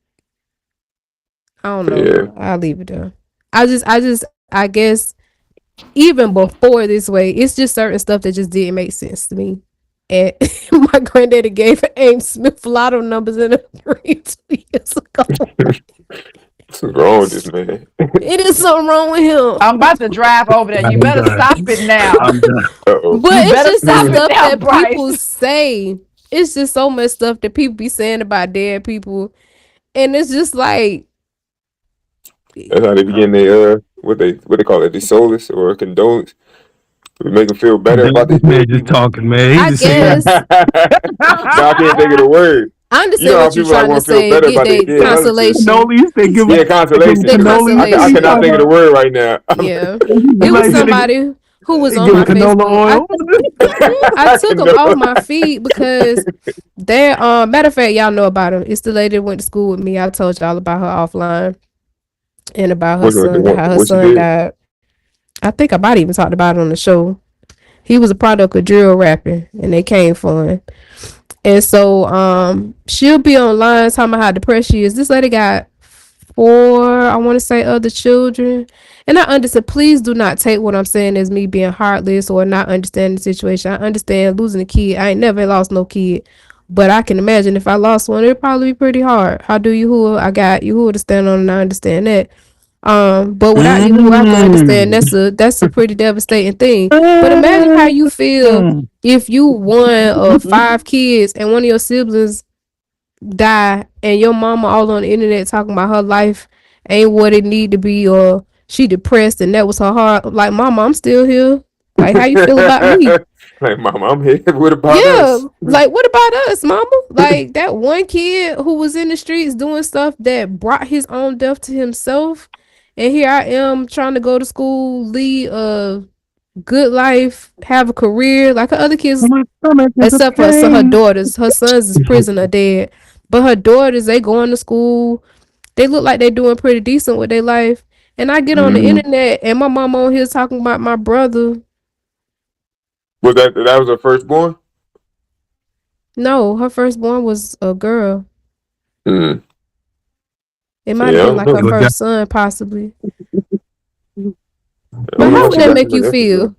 I don't know. Yeah. I'll leave it there. I guess even before this way, it's just certain stuff that just didn't make sense to me. And my granddaddy gave Ames Smith a lot of numbers in a dream 2 years ago. What's wrong with this man? It is something wrong with him. I'm about to drive over there. You better stop it now. But it's just the stuff that people say. It's just so much stuff that people be saying about dead people. And it's just like that's how they begin their what they call it, the solace or condolence. We make them feel better about this man just talking, man. I guess. No, I can't think of the word. I understand what you're trying to say. Get their consolation. Yeah, consolation. I cannot think of the word right now. Yeah. It was somebody who was on my Facebook. I took them off my feed because they're matter of fact, y'all know about them. It's the lady that went to school with me. I told y'all about her offline and about her son, how her son died. I think I might even talked about it on the show. He was a product of drill rapping, and they came fun. And so she'll be online talking about how depressed she is. This lady got 4, I want to say, other children. And I understand, please do not take what I'm saying as me being heartless or not understanding the situation. I understand losing a kid. I ain't never lost no kid. But I can imagine if I lost one, it'd probably be pretty hard. How do you who I got you who to stand on, and I understand that. But without you who I can understand, that's a pretty devastating thing. But imagine how you feel if you one of 5 kids and one of your siblings die and your mama all on the internet talking about her life ain't what it need to be, or she depressed and that was her heart. Like, mama, I'm still here. Like, how you feel about me? Like, mama, I'm here. What about us? Like, what about us, mama? Like, that one kid who was in the streets doing stuff that brought his own death to himself. And here I am trying to go to school, lead a good life, have a career like her other kids, except for her daughters. Her sons is prison or dead. But her daughters, they going to school. They look like they're doing pretty decent with their life. And I get on the internet and my mom on here talking about my brother. Was that was her firstborn? No, her firstborn was a girl. It might have been like her first son, possibly. But how would that make you feel?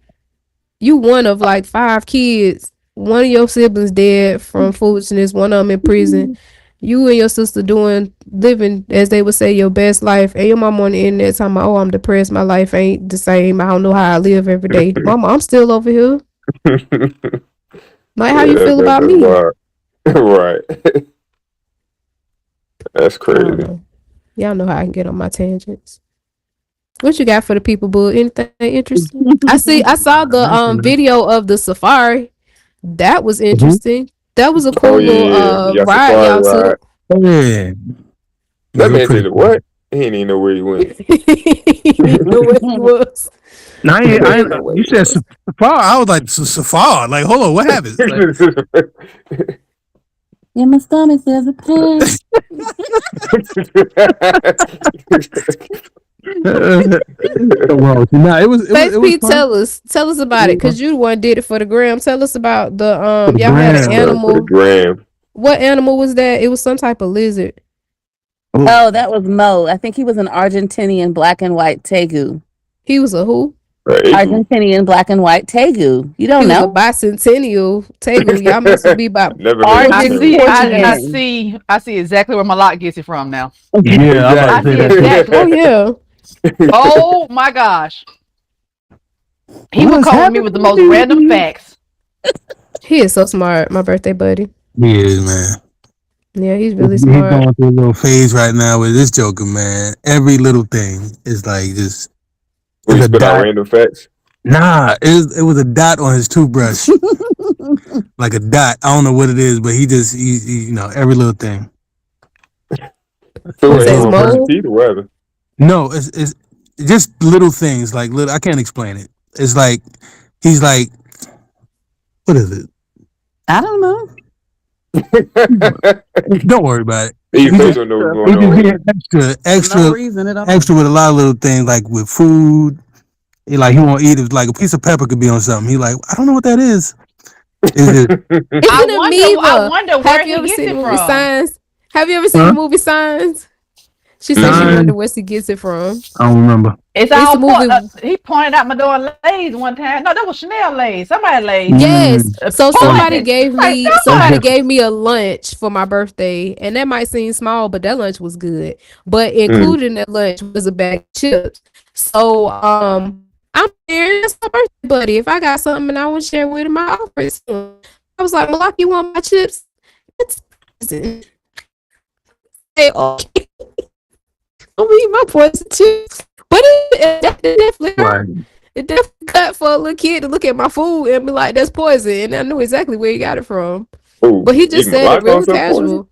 You one of like 5 kids. One of your siblings dead from foolishness. One of them in prison. You and your sister living, as they would say, your best life. And your mom on the internet talking about, oh, I'm depressed. My life ain't the same. I don't know how I live every day. Mama, I'm still over here. Like, how you feel about me? Right. That's crazy. Y'all know how I can get on my tangents. What you got for the people, boo? Anything interesting? I saw the video of the safari. That was interesting. That was a cool little ride y'all took. Yeah. That man did what? He didn't even know where he went. He didn't know where he was. No, I you said safari. I was like, safari. Like, hold on, what happened? Like, in my stomach there's a pain. Tell us about it, because you the one did it for the gram. Tell us about the y'all had an animal. For the gram. What animal was that? It was some type of lizard. Oh, that was Mo. I think he was an Argentinian black and white tegu. He was a who? Argentinian black and white Tegu. You don't know? A bicentennial Tegu. Y'all must be about I see exactly where Malak gets it from now. Yeah, I see exactly. Oh yeah. Oh my gosh. He was calling me with the most random facts. He is so smart, my birthday buddy. He is, man. Yeah, he's really smart. He's going through a little phase right now with this joker, man. Every little thing is like just. We spit out random facts. Nah, it was a dot on his toothbrush, like a dot. I don't know what it is, but he you know, every little thing. So teeth or whatever. No, it's just little things like little. I can't explain it. It's like he's like, what is it? I don't know. Don't worry about it. He just extra with a lot of little things, like with food. He won't eat it. Like a piece of pepper could be on something. He like, I don't know what that is. I wonder where he gets it from. Signs? Have you ever seen the movie Signs? She said she wondered where she gets it from. I don't remember. It's all he pointed out my door Lay's one time. No, that was Chanel Lay's. Somebody Lay's. Yes. So somebody gave me a lunch for my birthday, and that might seem small, but that lunch was good. But included in that lunch was a bag of chips. So I'm there. That's my birthday buddy. If I got something and I want to share with him, I offer it. I was like, Malak, you want my chips? Say, okay. I'm gonna eat my poison chips. But it definitely cut for a little kid to look at my food and be like, that's poison. And I knew exactly where he got it from. Ooh, but he just said it real casual.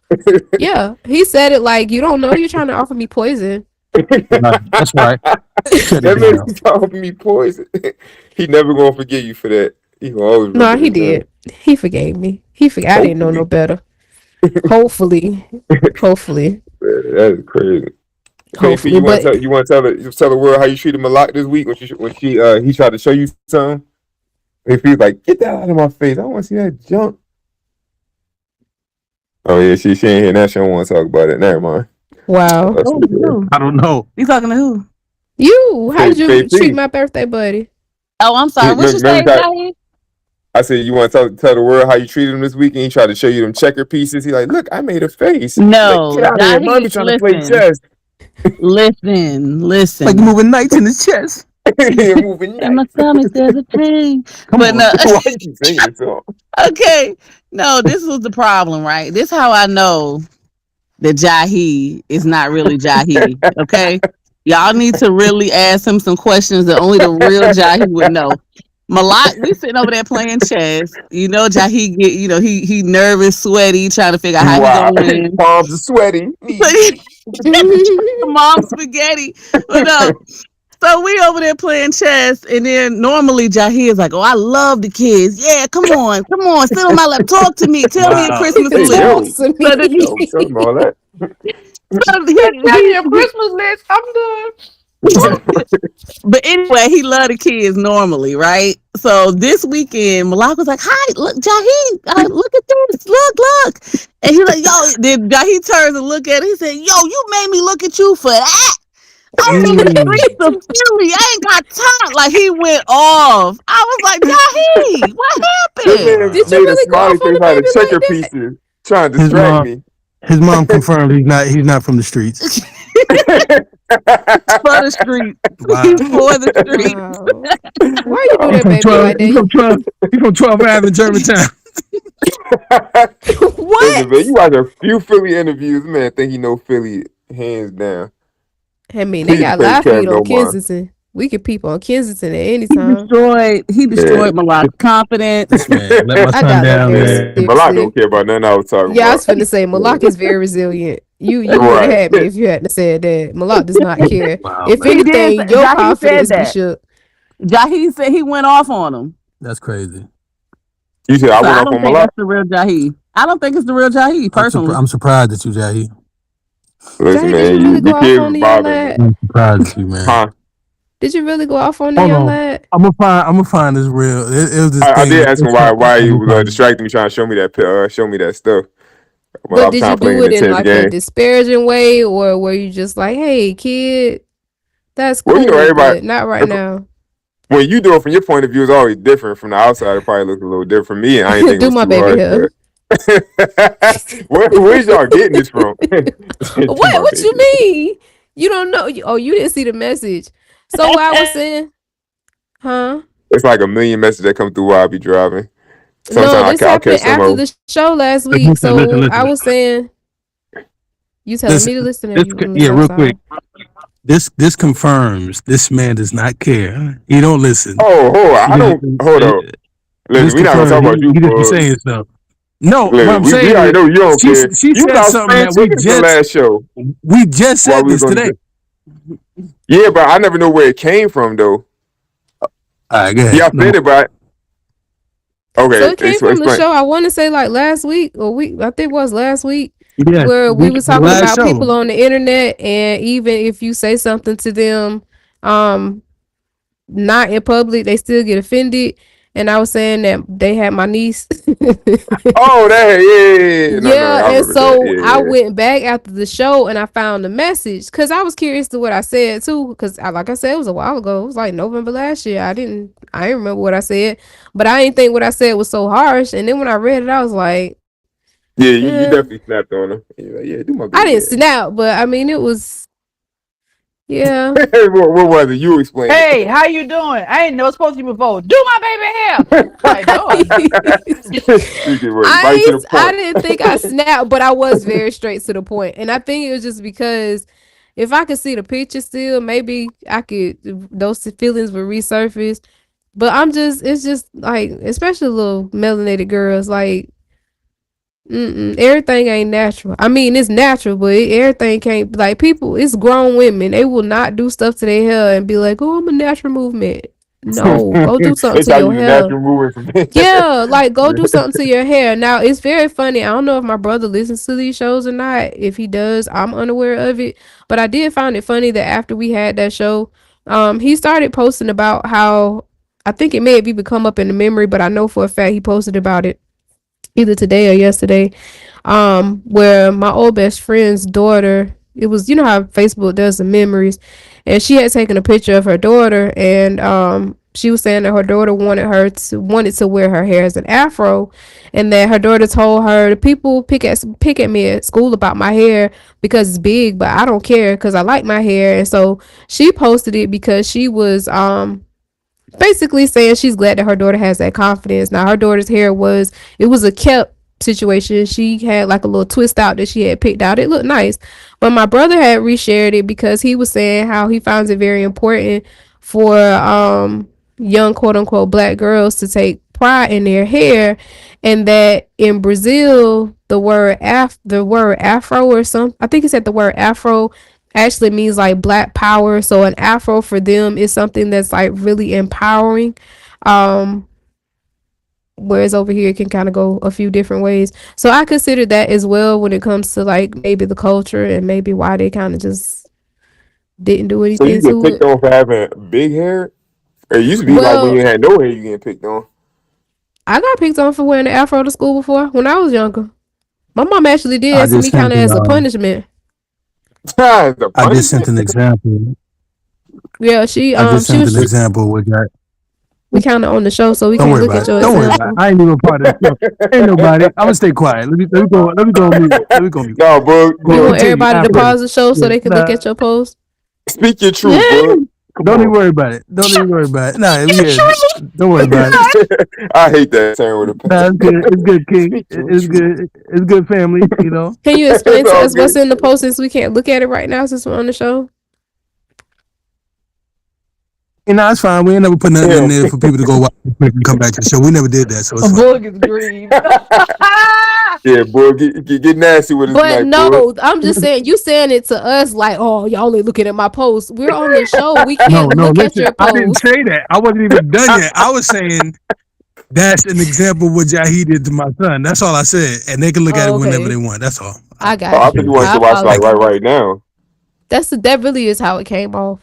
Yeah. He said it like, you don't know you're trying to offer me poison. That's right. That makes you offer me poison. He never gonna forgive you for that. He always he did. He forgave me. I didn't know no better. Hopefully. That is crazy. Hopefully, you want to tell the world how you treated Malak this week when he tried to show you something? If he's like, get that out of my face, I don't want to see that junk. Oh yeah, she ain't here now. She don't want to talk about it. Never mind. Wow. I don't know. You talking to who? You. How did you treat my birthday buddy? Oh, I'm sorry. What you say, Daddy? I said, you want to tell the world how you treated him this week, and he tried to show you them checker pieces. He like, look, I made a face. No, like, get out of here. Mommy trying to play chess. Listen. Like moving knights in his chest. Moving in my stomach, there's a pain. But no. Why you singing this song? Okay. No, this was the problem, right? This is how I know that Jahi is not really Jahi. Okay? Y'all need to really ask him some questions that only the real Jahi would know. Malak, we sitting over there playing chess. You know, Jahi get, he nervous, sweaty, trying to figure out how he's gonna win. Palms are sweaty. Mom spaghetti. But no. So we over there playing chess, and then normally Jahi is like, "Oh, I love the kids. Yeah, come on, sit on my lap, talk to me, tell me your Christmas list." Tell him all that. Tell me your Christmas list. I'm done. But anyway, he loved the kids normally, right? So this weekend, Malak was like, "Hi, look, Jahi, look at this, look." And he's like, "Yo," then Jahi turns and look at it. He said, "Yo, you made me look at you for that. I'm in the streets of Philly. I ain't got time." Like, he went off. I was like, Jahi, what happened? Did you really go off on the baby checker pieces, trying to distract me? His mom confirmed he's not from the streets. For the street. Wow. For the street. Wow. Why you do that, baby? 12, like that? He's from 12 Ave in Germantown. What? Listen, man, you watch a few Philly interviews, man. Think he know Philly hands down. I mean, they got live feed on Kensington. We can peep on Kensington at any time. He destroyed Malak's confidence. Man, let my son down, man. Malak don't care about nothing I was talking about. Yeah, I was finna say Malak is very resilient. You would have had me if you hadn't said that. Malak does not care. Wow, if anything, your confidence be shook. Jahi said he went off on him. That's crazy. You said I went off on Malak? That's the real Jahi. I don't think it's the real Jahi, personally. I'm surprised at you, Jahi. Listen, man, you kids bothering me. I'm surprised at you, man. Huh? Did you really go off on the young lad? I'm gonna find this real. It was this I did ask him why he was distracting me, trying to show me that stuff. But did you do it in like a disparaging way, or were you just like, "Hey, kid, that's cool, but not right now"? when you do it from your point of view, it's always different. From the outside, it probably looks a little different for me. And I ain't think it Do was my too baby hard. hair. Where's y'all getting this from? What you mean? You don't know? Oh, you didn't see the message. So what I was saying, huh? It's like a million messages that come through while I be driving. No, this happened after the show last week. So I was saying, you telling me to listen to you? Yeah, real quick. This confirms this man does not care. He don't listen. I don't. Hold on. Listen, we not gonna talk about you. He just be saying stuff. No, listen, what I'm saying, we already know you don't care. She you said something that we just said this today. Yeah, but I never know where it came from though. All right, go ahead. Yeah, I said it, but okay. So it came from the show. I want to say like last week or week. I think it was last week. Yeah, where we was talking about people on the internet, and even if you say something to them, not in public, they still get offended. And I was saying that they had my niece. I went back after the show and I found the message because I was curious to what I said too. Because like I said, it was a while ago. It was like November last year. I didn't remember what I said, but I didn't think what I said was so harsh. And then when I read it, I was like, yeah, you definitely snapped on him. You're like, yeah, do my baby. I didn't snap, but I mean, it was. Yeah. what was it? You explain. Hey, how you doing? I ain't never spoke to you before. Do my baby hair. Like, I didn't think I snapped, but I was very straight to the point. And I think it was just because if I could see the picture still, maybe those feelings would resurface. But it's just like, especially little melanated girls, like, everything ain't natural. I mean, it's natural, but everything can't. Like people, it's grown women. They will not do stuff to their hair and be like, "Oh, I'm a natural movement." No, go do something to your hair. Yeah, like go do something to your hair. Now it's very funny. I don't know if my brother listens to these shows or not. If he does, I'm unaware of it. But I did find it funny that after we had that show, he started posting about how I think it may have even come up in the memory, but I know for a fact he posted about it either today or yesterday, where my old best friend's daughter, it was, you know how Facebook does the memories, and she had taken a picture of her daughter, and she was saying that her daughter wanted to wear her hair as an afro, and that her daughter told her, the people pick at me at school about my hair because it's big, but I don't care because I like my hair. And so she posted it because she was basically saying she's glad that her daughter has that confidence. Now her daughter's hair was a kept situation. She had like a little twist out that she had picked out. It looked nice, but my brother had reshared it because he was saying how he finds it very important for young quote unquote black girls to take pride in their hair, and that in Brazil the word afro or something, I think he said the word afro actually means like black power. So an afro for them is something that's like really empowering, whereas over here it can kind of go a few different ways. So I consider that as well when it comes to like maybe the culture and maybe why they kind of just didn't do anything. So you get picked on for having big hair? It used to be like when you had no hair, you getting picked on. I got picked on for wearing the afro to school before when I was younger. My mom actually did it to me kind of as a punishment. I just sent an example. Yeah, I just sent an example with that. We kind of on the show, so we can't look at your example. Don't worry about it. I ain't even part of the show. Ain't nobody. I'm gonna stay quiet. Let me go. Let me go mute. No, bro. You want everybody to pause the show so they can look at your post? Speak your truth, bro. Don't even worry about it. Don't even worry about it. Nah, don't worry about it. I hate that saying with a Nah, it's good. It's good, King. It's good. It's good family, you know. Can you explain to us what's in the post since we can't look at it right now since we're on the show? And it's fine. We ain't never put nothing in there for people to go watch and come back to the show. We never did that, so it's fine. Boog is green. Yeah, boy, get nasty with it. But no, I'm just saying, you saying it to us like, oh, y'all only looking at my post. We're on the show. We can't look at your post. I didn't say that. I wasn't even done yet. I was saying that's an example of what Jahi did to my son. That's all I said. And they can look at it whenever they want. That's all. I got it. I think you want to watch like right now. That really is how it came off.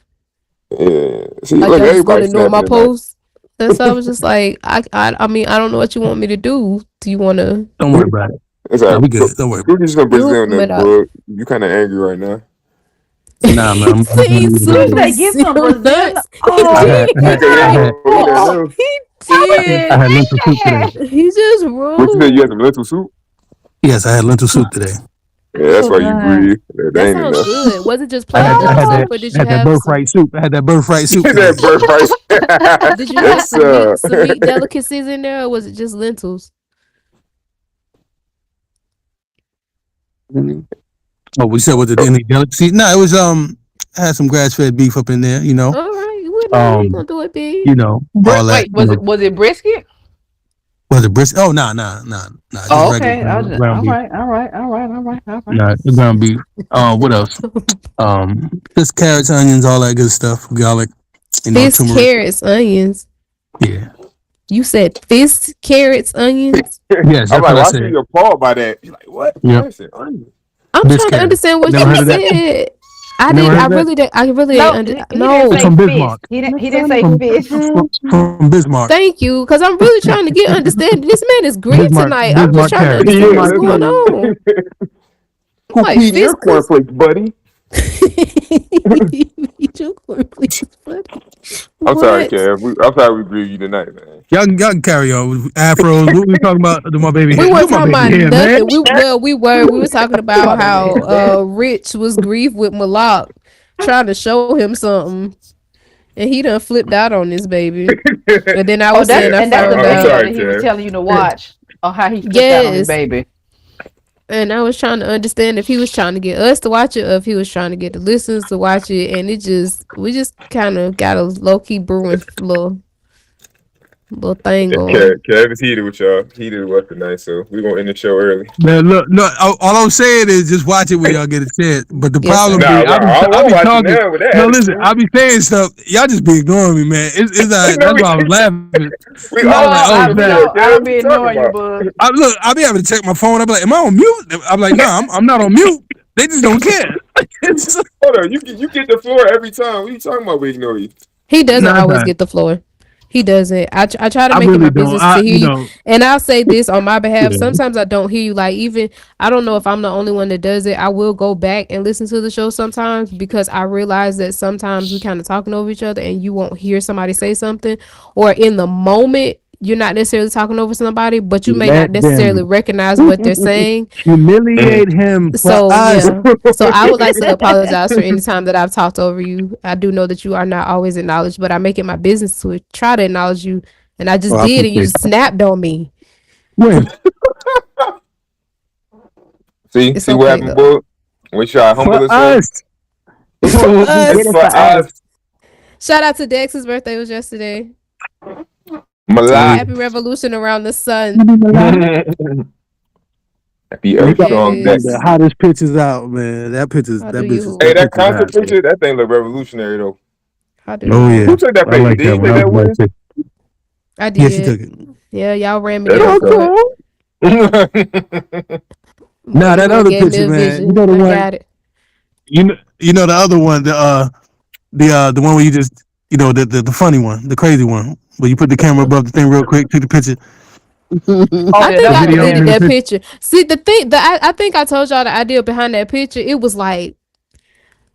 Yeah. See, like, look, y'all just gonna ignore my post. And so I was just like, I mean, I don't know what you want me to do. Do you want to? Don't worry about it. It's all right. We good. Don't worry. We're just gonna Brazil now, bro. You kind of angry right now. Nah, man. I'm Seen gonna Super They get some Brazil. Oh, I had lentil soup today. he just What you said? You had rude. some lentil soup? Yes, I had lentil soup today. Yeah, that's why you breathe. That That ain't sounds enough. good. Was it just I plain had lentil that. soup, or did I you had that have birthright soup. I had that birthright soup. That birth price. did you have Yes, some meat delicacies in there, or was it just lentils? Oh, we said was it any delicacy? No, it was I had some grass fed beef up in there. You know, All right, we gonna do it big. you know all that. Wait, was it brisket? Was it brisket? Oh, nah. Just Oh, regular okay. I was just, ground beef. all right. Nah, the ground beef. What else? Just carrots, onions, all that good stuff. Garlic, Fist, turmeric. carrots, onions. Yeah. You said fist, carrots, onions. Yes, I'm that's like, what I why said. should you appalled by that? You're like, what? Yep. I said, onion. I'm Fist trying to carrots. understand what Never you heard of that? said. I Never didn't. heard I of that? really didn't. I really No, didn't. he No. didn't It's say from fist. Bismarck. He didn't say fist. From Bismarck. Thank you, because I'm really trying to get understanding. This man is great Bismarck- tonight. I'm just Bismarck trying to carrots. understand Yeah, what's that's going right. on. Who Like, peed your fist- cornflakes, buddy? Your cornflakes, buddy. I'm sorry, What? Kev. I'm sorry we grieved you tonight, man. Y'all can carry on. Afros. What we talking about? My baby We hair. weren't Do my talking baby about hair, man. nothing. We were talking about how Rich was grieved with Malak, trying to show him something, and he done flipped out on this baby. And then I was saying I that's the found video out. sorry, that he was Kev. telling you to watch on how he flipped out on his Yes. baby. And I was trying to understand if he was trying to get us to watch it or if he was trying to get the listeners to watch it. And we just kind of got a low key brewing little thing going. Kev is heated with y'all. Heated with us tonight, so we're going to end the show early. Man, look, all I'm saying is just watch it when y'all get a chance. But the Yes, problem sir. is, I be talking. Now with that No, listen, I be saying stuff. Y'all just be ignoring me, man. It's that's why I was laughing. We No, all like, like, oh, oh, man. I don't be ignoring you, bud. I'll be having to check my phone. I'll be like, am I on mute? I'm like, no, I'm not on mute. They just don't care. Hold on, you get the floor every time. What are you talking about? We ignore you. He doesn't Nah, always nah. get the floor. He doesn't. I try to I make it really my don't. business to hear you. know, And I'll say this on my behalf. Yeah. Sometimes I don't hear you. Like, even, I don't know if I'm the only one that does it. I will go back and listen to the show sometimes because I realize that sometimes we kind of talking over each other and you won't hear somebody say something. Or in the moment, you're not necessarily talking over somebody, but you may not necessarily recognize what they're saying. humiliate him. So, us. yeah. So I would like to apologize for any time that I've talked over you. I do know that you are not always acknowledged, but I make it my business to try to acknowledge you. And I just did, and you just snapped on me. When? See It's what okay, happened, though. boy? We try to humble For ourselves. us. It's for us. Shout out to Dex's birthday was yesterday. Malak. Happy revolution around the sun. Happy Earth Strong Yes. Dex. The hottest pictures out, man. That pictures. How That do bitch. you- Hey, that picture's hot, concert picture, that thing look revolutionary though. How do Oh you- yeah. Who took that I picture? like Did that you one. take that one? I did. Yeah, she took it. Yeah, y'all ran me That down. okay. for it. Nah, that You other gave me picture, a man. vision. You know the I one. got it. You know the other one. The one where you just the funny one, the crazy one, where you put the camera above the thing real quick, take the picture. I think I video deleted and that the picture. See, the thing that I think I told y'all the idea behind that picture. It was kind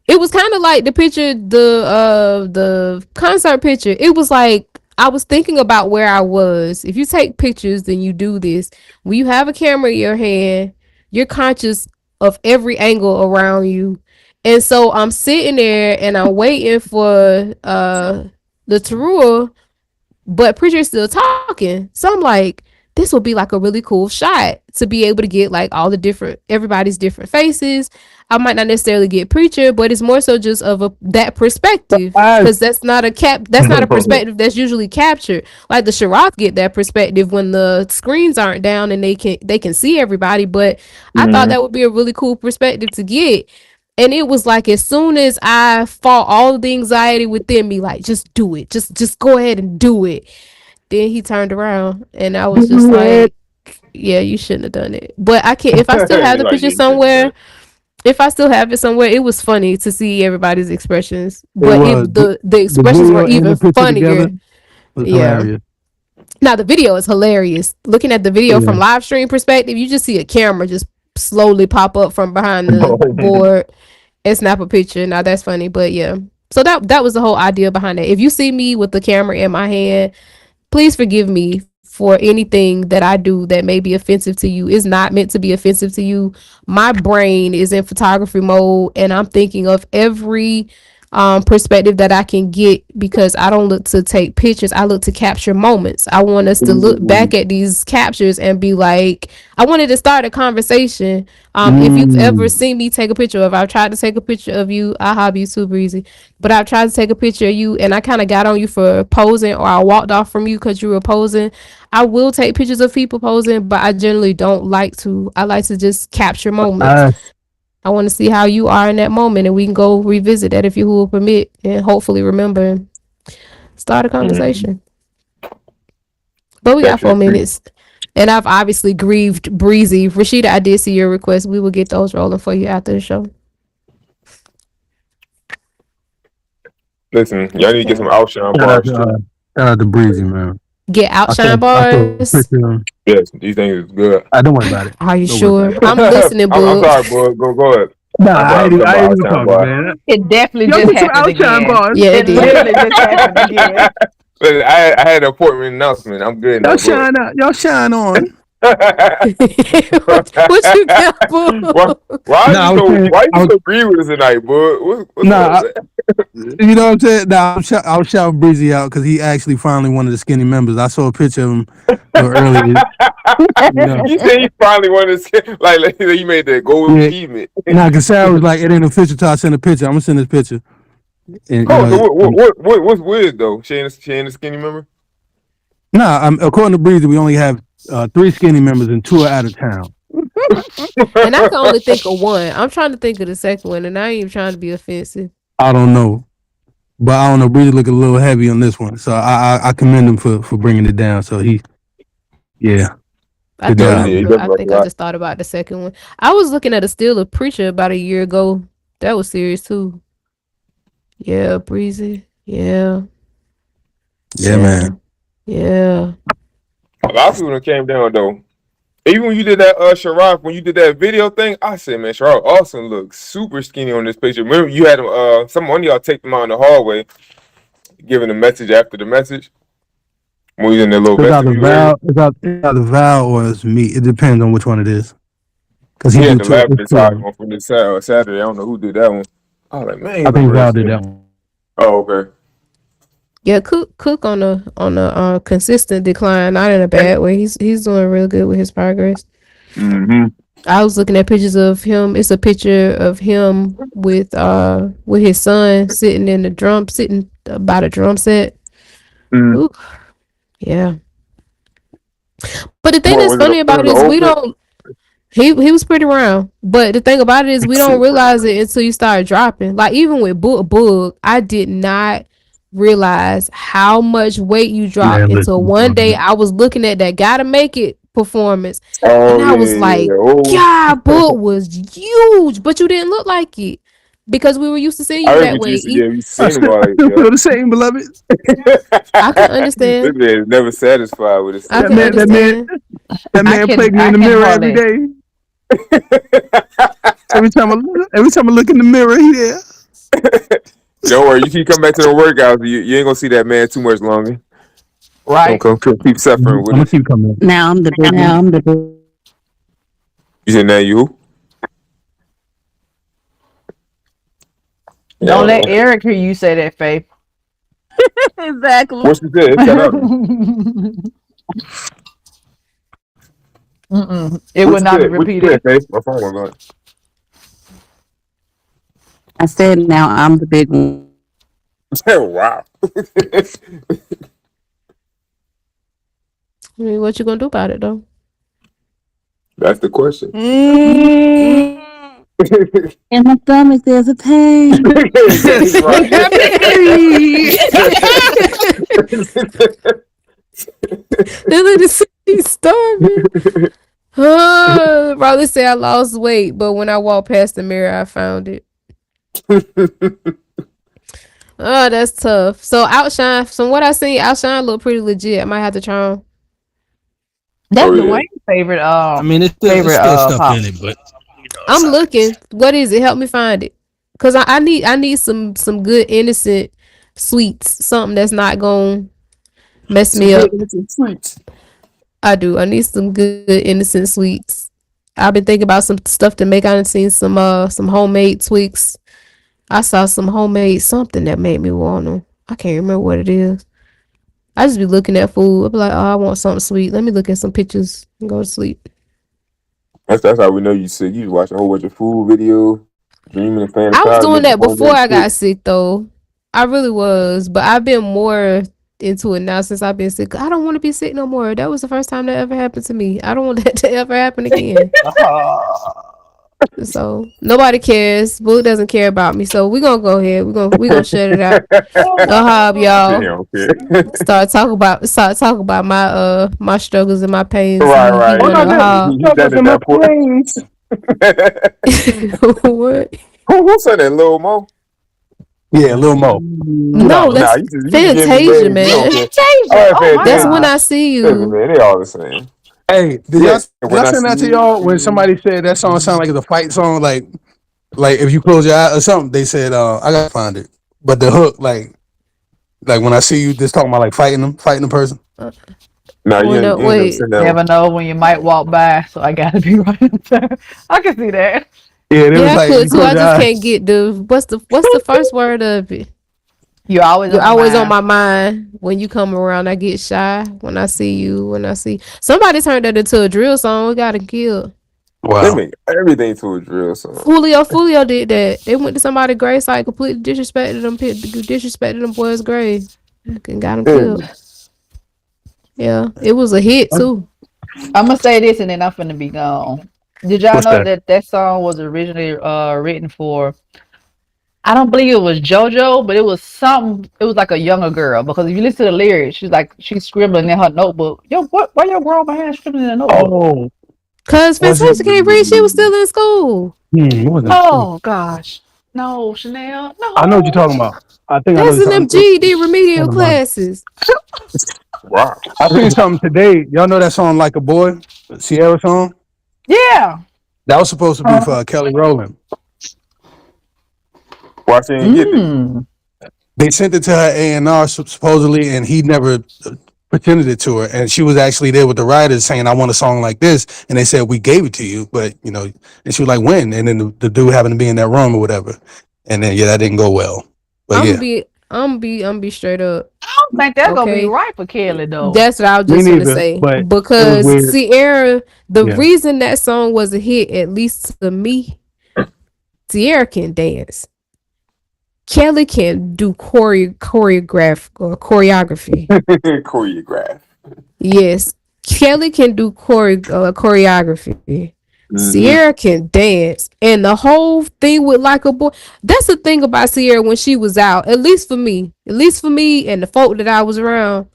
of like the picture, the concert picture. It was like I was thinking about where I was. If you take pictures, then you do this. When you have a camera in your hand, you're conscious of every angle around you. And so I'm sitting there and I'm waiting for the Tarua, but Preacher's still talking. So I'm like, this will be like a really cool shot to be able to get like all the everybody's different faces. I might not necessarily get Preacher, but it's more so just of that perspective, because that's not a perspective that's usually captured. Like the Shirath get that perspective when the screens aren't down and they can see everybody. But I thought that would be a really cool perspective to get. And it was like, as soon as I fought all of the anxiety within me, like, just do it. Just go ahead and do it. Then he turned around and I was just like, yeah, you shouldn't have done it. But I can't, if I still have the Like, picture yeah, somewhere, if I still have it somewhere, it was funny to see everybody's expressions. But was. the expressions were video and even the picture funnier. together was hilarious. Now the video is hilarious. Looking at the video from live stream perspective, you just see a camera just slowly pop up from behind the board. and snap a picture. Now that's funny, but yeah. So that was the whole idea behind it. If you see me with the camera in my hand, please forgive me for anything that I do that may be offensive to you. It's not meant to be offensive to you. My brain is in photography mode, and I'm thinking of every perspective that I can get, because I don't look to take pictures. I look to capture moments. I want us to look back at these captures and be like, I wanted to start a conversation. If you've ever seen me take a picture of, I've tried to take a picture of you. I hobby you too, Breezy, but I've tried to take a picture of you and I kind of got on you for posing, or I walked off from you because you were posing. I will take pictures of people posing, but I generally don't like to. I like to just capture moments. I want to see how you are in that moment, and we can go revisit that if you will permit, and hopefully remember and start a conversation. But we got 4 minutes, and I've obviously grieved Breezy. Rashida, I did see your request. We will get those rolling for you after the show. Listen, y'all need to get some outshine bars. Shout out to Breezy, man. Get outshine bars. Yes, these things is good. Don't worry about it. Are you sure? I'm listening, boo. I'm sorry, bro. Go ahead. Nah, I ain't even talking, man. It definitely just happened again. Yeah, it did. Literally just happened again. Listen, I had an important announcement. I'm good now. Y'all shine out. Y'all shine on. What you got, boo? Why you so agree with us tonight, bro? You know what I'm saying? Nah, I was shouting Breezy out because he actually finally one of the skinny members. I saw a picture of him earlier. You said he finally one of the like he made that goal achievement. Nah, because Sarah was like, it ain't official till I send a picture. I'm gonna send this picture. And, what's weird though? She ain't a skinny member? Nah, according to Breezy, we only have 3 skinny members and 2 are out of town. And I can only think of one. I'm trying to think of the second one, and I ain't even trying to be offensive. I don't know, but I don't know. Breezy look a little heavy on this one, so I commend him for bringing it down. So I think I just thought about the second one. I was looking at a still of Preacher about a year ago. That was serious too. Yeah, Breezy. Yeah, man. Yeah. A lot of people came down though. Even when you did that, Sharaf, when you did that video thing, I said, man, Sharaf Austin looks super skinny on this picture. Remember, you had him, one of y'all take them out in the hallway, giving a message after the message. When we was in the little vestibule. It's either Val or it's me. It depends on which one it is. Because he had the lavender one from this Saturday. I don't know who did that one. I was like, man. I think Val did that one. Oh, okay. Yeah, Cook on a consistent decline, not in a bad way. He's doing real good with his progress. Mm-hmm. I was looking at pictures of him. It's a picture of him with his son sitting by the drum set. Mm. Yeah. But the thing that's funny about it is we don't. He was pretty round, but the thing about it is we don't realize it until you start dropping. Like even with Boog, I did not realize how much weight you dropped until one day I was looking at that Gotta Make It performance, and I was like, God, Boog was huge, but you didn't look like it because we were used to seeing you that way. I feel the same, beloved. I can understand. This man is never satisfied with it. That man plagued me in the mirror every day. every time I look in the mirror, he there. Don't worry, you keep coming back to the workouts. You ain't gonna see that man too much longer. Right. Don't keep suffering with it. Keep coming. Now I'm the big. You said now you? Don't let Eric hear you say that, Faith. Exactly. What's he said? It would not be repeated. My phone was on. I said now I'm the big one. Wow. I mean, what you gonna do about it though? That's the question. In my stomach, there's a pain. He's starving. Probably say I lost weight, but when I walked past the mirror, I found it. Oh, that's tough. So Outshine, from what I see, Outshine look pretty legit. I might have to try them. That's Dwayne's favorite. I mean, it's still stuff in it, but I'm looking. What is it? Help me find it. Cause I need some good innocent sweets, something that's not gonna mess me up. Sweets. I do. I need some good innocent sweets. I've been thinking about some stuff to make. I done seen some homemade Twix. I saw some homemade something that made me want them. I can't remember what it is. I just be looking at food. I be like, oh, I want something sweet. Let me look at some pictures and go to sleep. That's how we know you sick. You watch a whole bunch of food videos, dreaming and fantasizing. I was doing that before I got sick, though. I really was, but I've been more into it now since I've been sick. I don't want to be sick no more. That was the first time that ever happened to me. I don't want that to ever happen again. So nobody cares. Boo doesn't care about me. So we're gonna go ahead. We're gonna shut it out. Y'all. Start talking about my struggles and my pains. Right. What? Who said that, Lil Mo? Yeah, Lil Mo. No, that's Fantasia, man. Fantasia. That's When I See You. Man, they all the same. Hey, did y'all send that to y'all when somebody said that song sounded like it's a fight song? Like if you close your eye or something, they said, I gotta find it. But the hook, like when I see you, just talking about like fighting the person. No, you never know when you might walk by, so I gotta be right there. I can see that. Yeah, I could too. I just can't get what's the first word of it? You're always on my mind. When you come around, I get shy. When I see you, somebody turned that into a drill song. We gotta kill. Wow. They make everything to a drill song. Fulio did that. They went to somebody's grave site, completely disrespected them boys' grave, and got them killed. Yeah, it was a hit too. I'm gonna say this, and then I'm finna be gone. Did y'all know that song was originally written for? I don't believe it was JoJo, but it was something. It was like a younger girl, because if you listen to the lyrics, she's scribbling in her notebook. Yo, why your grown man scribbling in a notebook? Oh, because Fantasia can't read. She was still in school. Oh gosh, no, Chanel. No, I know what you're talking about. I think that's in them GED remedial classes. Wow. I seen something today. Y'all know that song "Like a Boy," Sierra song? Yeah. That was supposed to be for Kelly Rowland. Why she didn't get it? They sent it to her A&R supposedly, and he never pretended it to her. And she was actually there with the writers saying, "I want a song like this," and they said, "We gave it to you, but and she was like, "When?" And then the dude happened to be in that room or whatever, and then that didn't go well. But I'm be straight up. I don't think that's gonna be right for Kelly though. That's what I was just gonna say. Because Sierra, reason that song was a hit, at least to me, Sierra can dance. Kelly can do choreography. Choreograph. Yes, Kelly can do choreography. Sierra can dance, and the whole thing with Like a Boy. That's the thing about Sierra when she was out. At least for me, and the folk that I was around,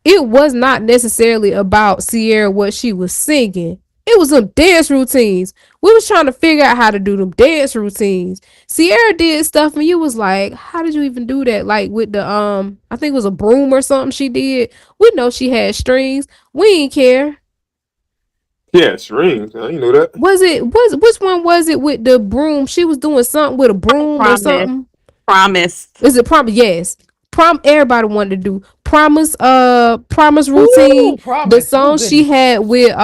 it was not necessarily about Sierra what she was singing. It was some dance routines. We was trying to figure out how to do them dance routines. Sierra did stuff, and you was like, "How did you even do that?" Like with the I think it was a broom or something she did. We know she had strings. We ain't care. Yeah, strings. You know that. Which one was it with the broom? She was doing something with a broom or something. Promise. Is it Promise? Yes. Everybody wanted to do Promise routine. Promise. The song she had with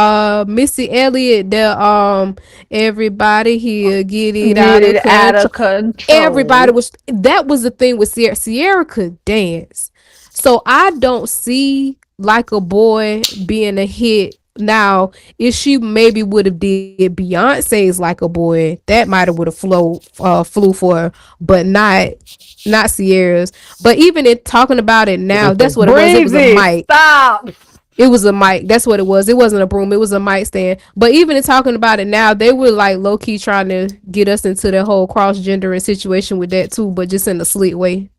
Missy Elliott, the everybody here get it out of control. Everybody that was the thing with Sierra. Sierra could dance. So I don't see Like a Boy being a hit. Now, if she maybe would have did Beyonce's Like a Boy, that might have would have flew for her, but not Sierra's. But even in talking about it now, that's what it was. It was a mic. Stop. It was a mic. That's what it was. It wasn't a broom. It was a mic stand. But even in talking about it now, they were like low key trying to get us into the whole cross gendering situation with that too, but just in a slick way.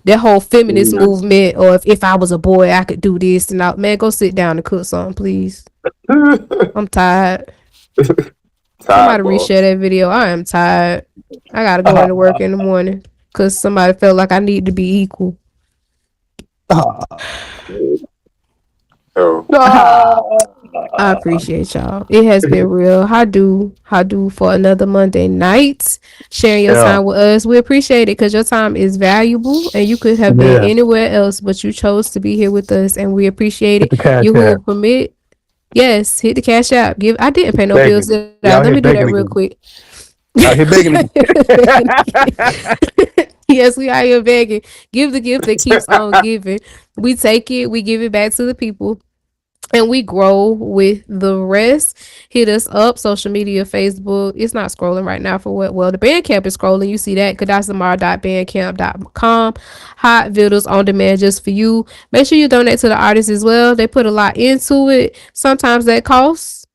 That whole feminist movement, or if I was a boy, I could do this. And man, go sit down and cook something, please. I'm tired. Somebody reshare that video. I am tired. I gotta go into work in the morning because somebody felt like I need to be equal. I appreciate y'all. It has been real. How do for another Monday night, sharing your time with us. We appreciate it because your time is valuable and you could have been anywhere else, but you chose to be here with us, and we appreciate it. You will permit. Yes, hit the cash app. I didn't pay no bills. Let me do that real quick. Out here begging. Yes, we are here begging. Give the gift that keeps on giving. We take it, we give it back to the people, and we grow with the rest. Hit us up, social media, Facebook. It's not scrolling right now for what? Well, the Bandcamp is scrolling. You see that. Q'dashZamar.bandcamp.com. Hot videos on demand just for you. Make sure you donate to the artists as well. They put a lot into it. Sometimes that costs.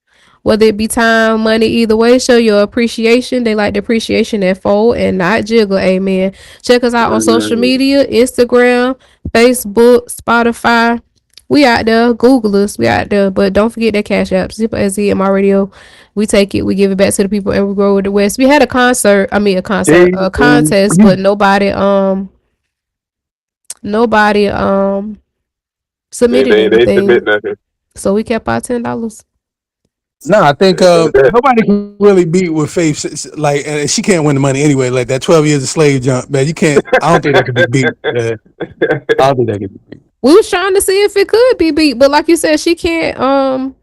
Whether it be time, money, either way, show your appreciation. They like the appreciation that fold and not jiggle. Amen. Check us out on social media, Instagram, Facebook, Spotify. We out there. Google us. We out there. But don't forget that cash app. ZMR Radio. We take it. We give it back to the people, and we grow with the West. We had a contest, but nobody submitted anything. Submit nothing. So we kept our $10. No, I think nobody can really beat with Faith. Like, and she can't win the money anyway. Like that 12 years of slave jump, man. You can't. I don't think that could be beat. I don't think that could be beat. We was trying to see if it could be beat, but like you said, she can't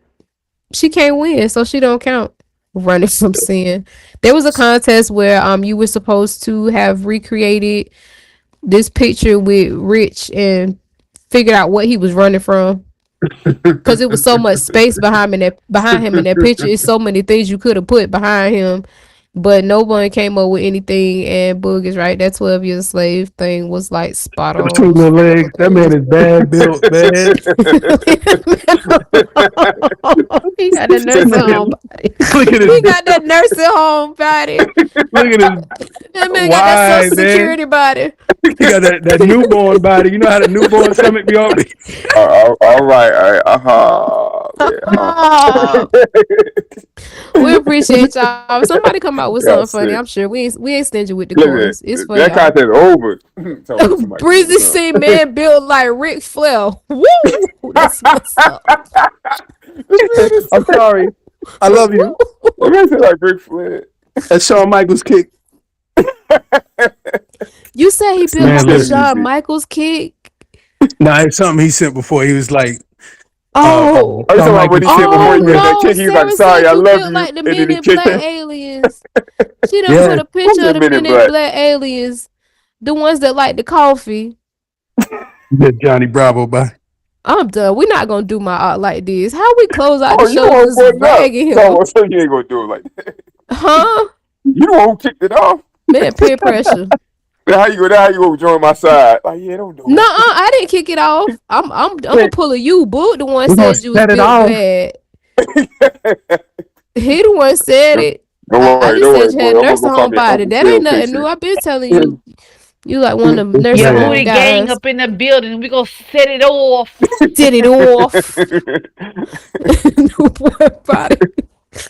win, so she don't count. Running from sin. There was a contest where you were supposed to have recreated this picture with Rich and figured out what he was running from. Because it was so much space behind him in that picture. It's so many things you could have put behind him, but no one came up with anything. And Boog is right. That 12 years slave thing was like spot on. Two little legs. That man is bad built, man. He got that nursing home body. He got that nursing home body. Look at his. That man got that Social Security body. He got that newborn body. You know how the newborn stomach be on me. All right. We appreciate y'all. Somebody come out with something funny. I'm sure we ain't stingy with the chorus. It's funny. That contest over. Breezy C man built like Ric Flair. Woo! That's what's up. I'm sorry. I love you. That like Ric Flair. That's Shawn Michaels' kick. You say he built like Shawn Michaels' kick? Nah, it's something he sent before. He was like, oh, I talking about when he said before he made that kick, he was like, sorry, I love you. Like the Men in Black aliens. She done put a picture of the Men in Black aliens. The ones that like the coffee. The Johnny Bravo by. I'm done. We're not gonna do my art like this. How we close out the show just bragging him? So you ain't gonna do it like that. Huh? You the one who kicked it off. Man, peer pressure. How you go join my side? Like, yeah, don't do it. No, I didn't kick it off. I'm gonna pull a you, Book. The one said you was built bad. He the one said it. I just said you had a nursing home body. That ain't nothing new. I've been telling you. You like one of them nursing home guys. Yeah, gang up in the building. We gonna set it off. Set it off. Newborn body.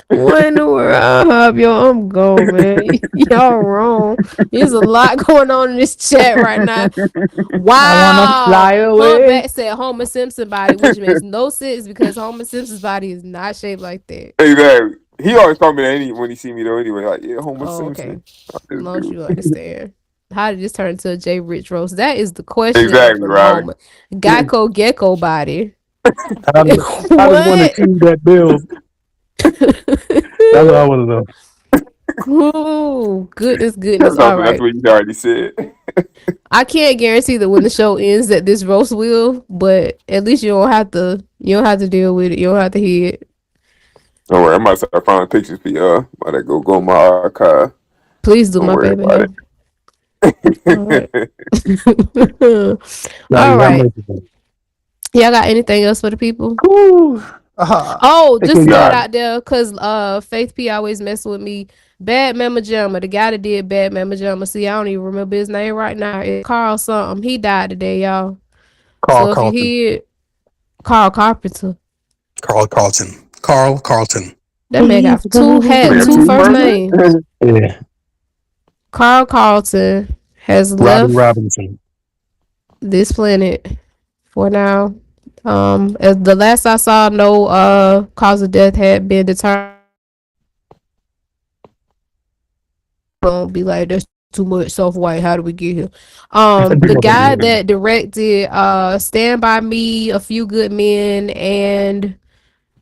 What in the world, yo? I'm going, man. Y'all wrong. There's a lot going on in this chat right now. Wow. I wanna fly away. Back said Homer Simpson body, which makes no sense because Homer Simpson's body is not shaped like that. Exactly. He always call me that when he see me though. Anyway, like Homer Simpson. Okay. As long as you understand. How did this turn into a J. Rich roast? That is the question. Exactly, right. Geico Gecko body. I just want to see that bill. That's what I want to know. Oh, goodness. All right. That's what you already said. I can't guarantee that when the show ends that this roast will, but at least you don't have to deal with it. You don't have to hear it. Don't worry, I might start finding pictures for y'all. Might go in my archive. Please do, my baby. All right. Y'all got anything else for the people? Cool. Just throw it out there because Faith P always messing with me. Bad Mama Jamma, the guy that did Bad Mama Jamma. See, I don't even remember his name right now. It's Carl something. He died today, y'all. Carl Carlton. If you hear Carl Carpenter. Carl Carlton. That man got two first names. Yeah. Carl Carlton has Robin left Robinson. this planet for now. As the last I saw, no cause of death had been determined. Don't be like, there's too much soft white. How do we get here? The guy that directed Stand By Me, A Few Good Men, and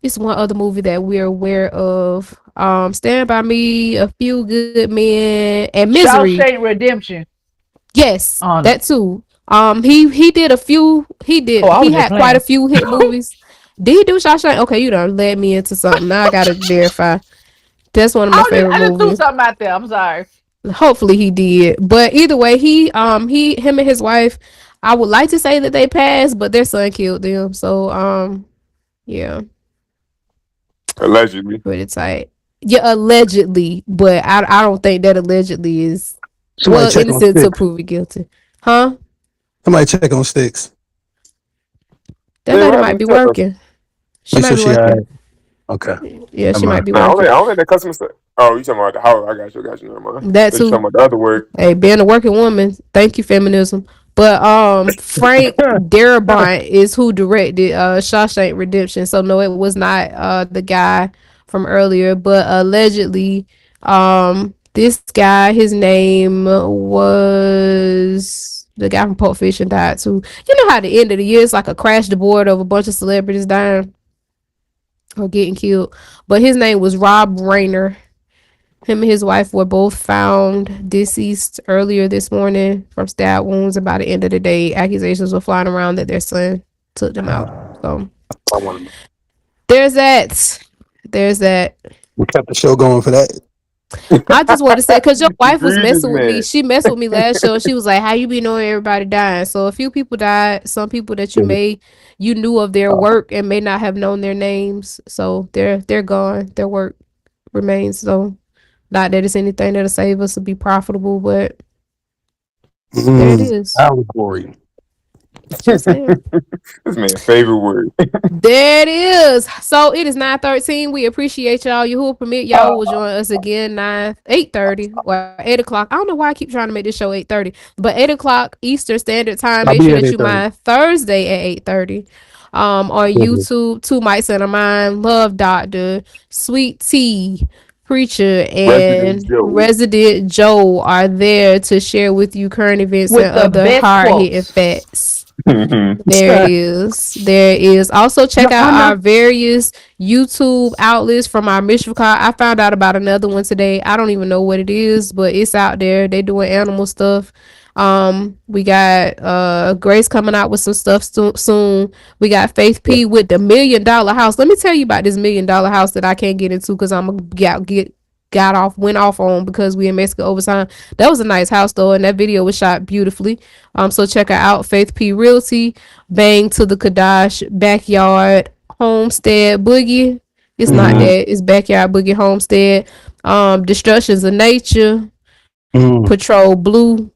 it's one other movie that we're aware of. Stand By Me, A Few Good Men, and Misery. Shawshank Redemption. Yes, that too. He did a few. He had quite a few hit movies. Did he do Shawshank? Okay, you done led me into something. Now I gotta verify. That's one of my favorite movies. I just threw something out there. I'm sorry. Hopefully he did. But either way, him and his wife, I would like to say that they passed, but their son killed them. So yeah. Allegedly. Pretty tight. Yeah, allegedly. But I don't think that allegedly is innocent to prove it guilty. Huh? Somebody check on Sticks. That lady might be working. She might be working. Right. Okay. Yeah, she might be working. I don't think that customer said. Oh, you talking about the house? I got you. Never mind. That too. You talking about the other work? Hey, being a working woman. Thank you, feminism. But Frank Darabont is who directed Shawshank Redemption. So no, it was not the guy from earlier, but allegedly, this guy, his name was the guy from Pulp Fiction, died too. You know how the end of the year is like a crash the board of a bunch of celebrities dying or getting killed. But his name was Rob Reiner. Him and his wife were both found deceased earlier this morning from stab wounds. And by the end of the day, accusations were flying around that their son took them out. So there's that. We kept the show going for that. I just want to say, because your wife was messing with me. She messed with me last show. She was like, how you be knowing everybody dying? So a few people died. Some people that you knew of their work and may not have known their names. So they're gone. Their work remains. So not that it's anything that'll save us to be profitable, but there it is. Allegory. This man's favorite word. There it is. So it is 9:13. We appreciate y'all. You will permit y'all will join us again 8:30 or 8 o'clock. I don't know why I keep trying to make this show 8:30, but 8 o'clock Eastern Standard Time. Make sure that you mind Thursday at 8:30. On YouTube, Two Mics and a Mind, Love Doctor, Sweet Tea, Preacher, and Resident Joe are there to share with you current events and other hard-hitting facts. There it is. Also check out our various YouTube outlets from our Mission Car. I found out about another one today. I don't even know what it is, but it's out there. They doing animal stuff. We got Grace coming out with some stuff soon. We got Faith P with the $1 million house. Let me tell you about this $1 million house that I can't get into because I'm gonna went off on because we in Mexico overtime. That was a nice house though, and that video was shot beautifully. So check her out. Faith P Realty, Bang to the Q'dash Backyard Homestead Boogie. It's not that, it's Backyard Boogie Homestead. Destructions of Nature, Patrol Blue.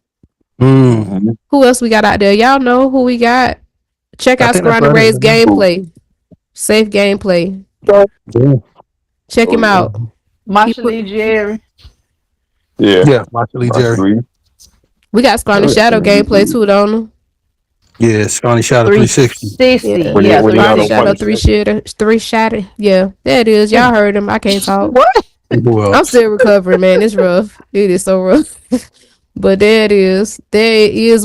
Who else we got out there? Y'all know who we got. Check out Scrawny Ray's gameplay. Safe gameplay. Check him out. Marsha Lee Jerry. Yeah, Marsha Lee Jerry. We got Scrawny Shadow gameplay too, don't we? Yeah, Scrawny Shadow 360. Yeah, Scrawny Shadow 3 Shadow. Yeah, there it is. Y'all heard him. I can't talk. What? I'm still recovering, man. It's rough. It is so rough. But there it is.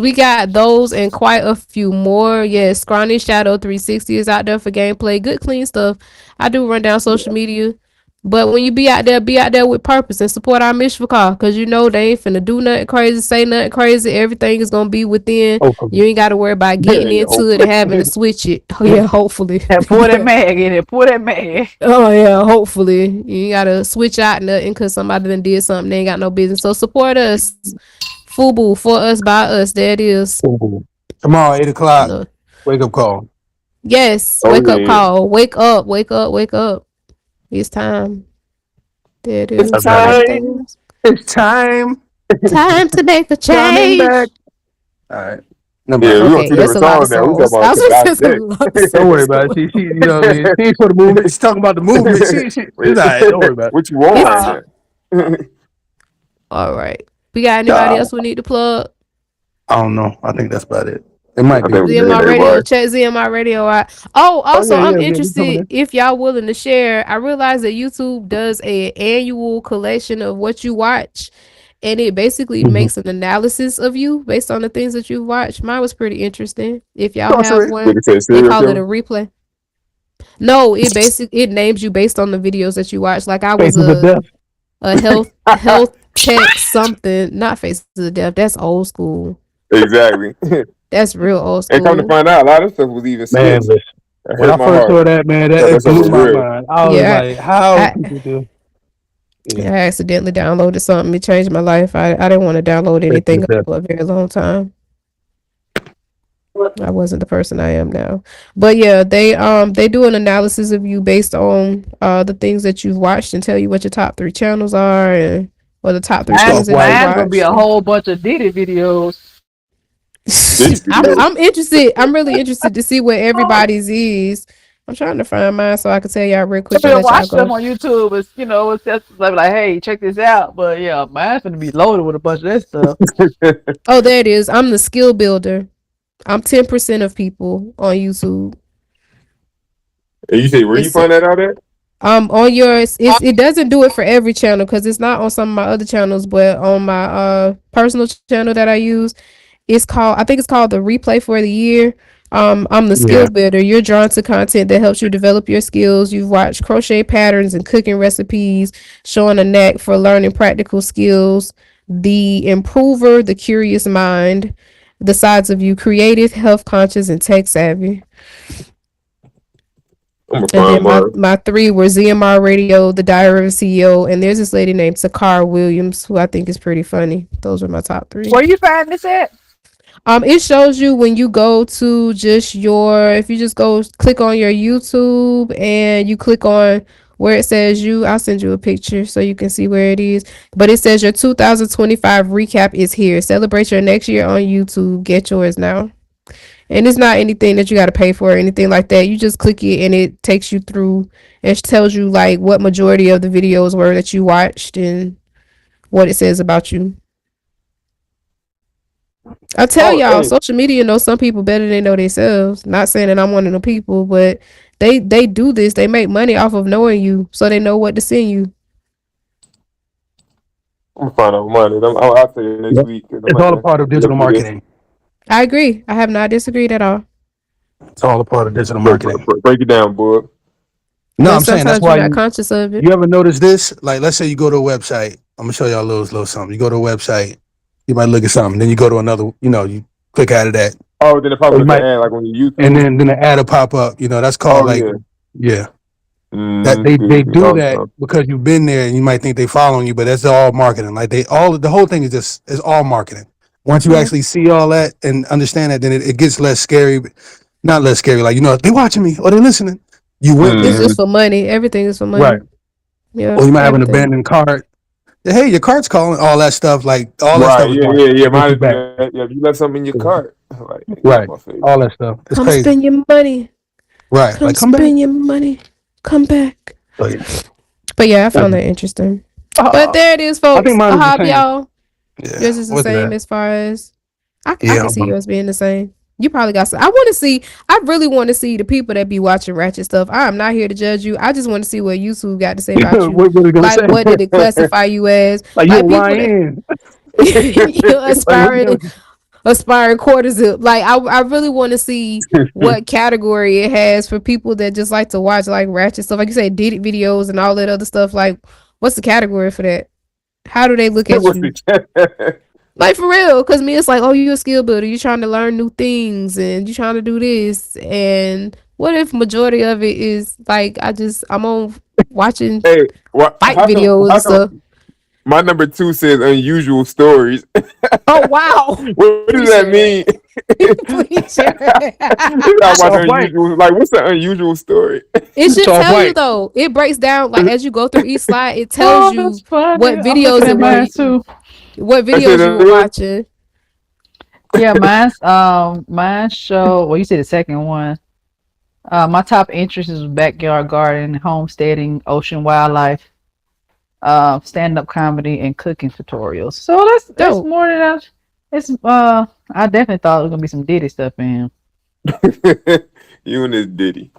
We got those and quite a few more. Yes, Scrawny Shadow 360 is out there for gameplay. Good, clean stuff. I do run down social media. But when you be out there with purpose and support our mission call, because you know they ain't finna do nothing crazy, say nothing crazy. Everything is gonna be within. You ain't got to worry about getting into it and having to switch it. Oh yeah, hopefully. And pour that mag in it. Pour that mag. Oh yeah, hopefully. You ain't got to switch out nothing because somebody done did something they ain't got no business. So support us. FUBU, for us, by us. There it is. Tomorrow, 8 o'clock. Wake up call. Yes, wake up call. Wake up, wake up, wake up. It's time. There it is. It's time. Time to make a change. All right. No, okay, that's a lot of songs. Don't worry about it. She you know what I mean? She ain't for the movement. She's talking about the movement. She's all right. Don't worry about it. What you want? All right. We got anybody else we need to plug? I don't know. I think that's about it. It might I be. think ZMR they Radio, were. check ZMR Radio out. Also, I'm we coming interested in. if y'all willing to share. I realize that YouTube does a annual collection of what you watch, and it basically makes an analysis of you based on the things that you watch. Mine was pretty interesting. If y'all have one, They say they serial call it a killer. replay. No, it names you based on the videos that you watch. Like I was Faces of Death. a health tech something, not Faces of Death. That's old school. Exactly. That's real old And come to school. find out, a lot of stuff was even Man, skits. listen. That When hurt I my first saw heart. that, man, That it stuff blew was my real. mind. I was Yeah, like, how I, people do? I Yeah. accidentally downloaded something. It changed my life. I didn't want to download Faces anything of Death. for a very long time. I wasn't the person I am now. But yeah, they do an analysis of you based on the things that you've watched and tell you what your top 3 channels are and or the top 3 things that you Mine's gonna be watch. a whole bunch of Diddy videos. This video. I'm interested. I'm really interested to see what everybody's is. I'm trying to find mine so I can tell y'all real quick and We'll let y'all watch them go. on YouTube. It's just like, hey, check this out. But yeah, mine's gonna be loaded with a bunch of that stuff. Oh, there it is. I'm the skill builder. I'm 10% of people on YouTube. And you say where you It's find that out at? on yours. It doesn't do it for every channel because it's not on some of my other channels, but on my personal channel that I use, I think it's called the replay for the year. I'm the skill builder. You're drawn to content that helps you develop your skills. You've watched crochet patterns and cooking recipes, showing a knack for learning practical skills. The improver, the curious mind, the sides of you, creative, health conscious, and tech savvy. I'm gonna And find then mine. my 3 were ZMR Radio, The Diary of a CEO, and there's this lady named Takara Williams who I think is pretty funny. Those are my top 3. Where you find this at? It shows you when you go to if you just go click on your YouTube and you click on where it says I'll send you a picture so you can see where it is. But it says your 2025 recap is here. Celebrate your next year on YouTube. Get yours now. And it's not anything that you got to pay for or anything like that. You just click it and it takes you through and tells you like what majority of the videos were that you watched and what it says about you. I tell y'all, social media knows some people better than they know themselves. Not saying that I'm one of the people, but they do this. They make money off of knowing you, so they know what to send you. I'm gonna find out mine. I'll tell you next week. It's all a part of digital marketing. I agree. I have not disagreed at all. It's all a part of digital marketing. Break it down, boy. No, I'm saying that's why you're not conscious of it. You ever notice this? Like, let's say you go to a website. I'm gonna show y'all a little something. You go to a website, you might look at something, then you go to another. You click out of that. Oh, then it pops up an ad like on your YouTube, and then the ad will pop up. That's called yeah. That they do that because you've been there and you might think they following you, but that's all marketing. Like the whole thing is all marketing. Once you actually see all that and understand that, then it gets less scary. Not less scary, like they watching me or they listening. You went there. It's just for money. Everything is for money. Right. Yeah. Or you might have an abandoned cart. Hey, your cart's calling. All that stuff, like all that stuff. Yeah. If you left something in your cart, like, right. All that stuff. It's come crazy. Spend your money. Right. Come spend your money. Come back. But yeah, I found that interesting. But there it is, folks. I think mine is the same. Y'all. Yeah. Yours is the same as far as I can see yours being the same. You probably got some. I really want to see the people that be watching ratchet stuff. I am not here to judge you. I just want to see what YouTube got to say about you. What did it classify you as? Like you're lying. You're aspiring courtesan. Like I really want to see what category it has for people that just like to watch like ratchet stuff. Like you say, Diddy videos and all that other stuff. Like, what's the category for that? How do they look at you? Like for real, because me, it's like, oh, you're a skill builder. You're trying to learn new things and you're trying to do this. And what if majority of it is like I'm on watching fight videos and stuff. My number 2 says unusual stories. Oh wow! What does that mean? Like, what's the unusual story? It should tell you though. It breaks down like as you go through each slide. It tells you what videos what videos you were watching. Yeah, mine show. Well, you said the second one. My top interest is backyard garden, homesteading, ocean wildlife, stand-up comedy, and cooking tutorials. So that's more than it's I definitely thought it was gonna be some Diddy stuff in him. You and this Diddy.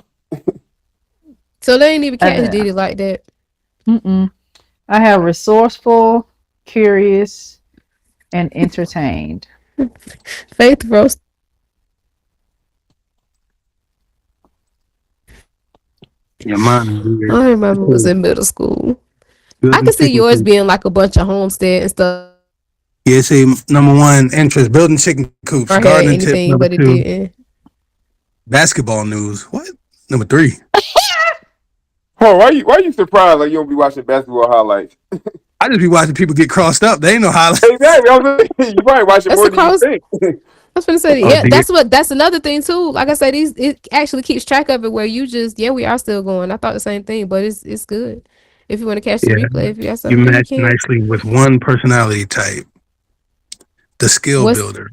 So they ain't even catch Diddy like that. I have resourceful, curious, and entertained. Faith roast. Yeah, mine. I remember it was in middle school. I can see yours being like a bunch of homestead and stuff. Yeah, see, number one, interest, building chicken coops, Or had gardening tips, anything, number but it two, didn't. basketball news. What? Number three. Oh, why you surprised like you don't be watching basketball highlights? I just be watching people get crossed up. They ain't no highlights. Exactly. You probably watching more than you think. I was gonna say, yeah, that's another thing too. Like I said, it actually keeps track of it where you just, we are still going. I thought the same thing, but it's good. If you want to catch the replay, if you got something, you match nicely with one personality type. The skill builder.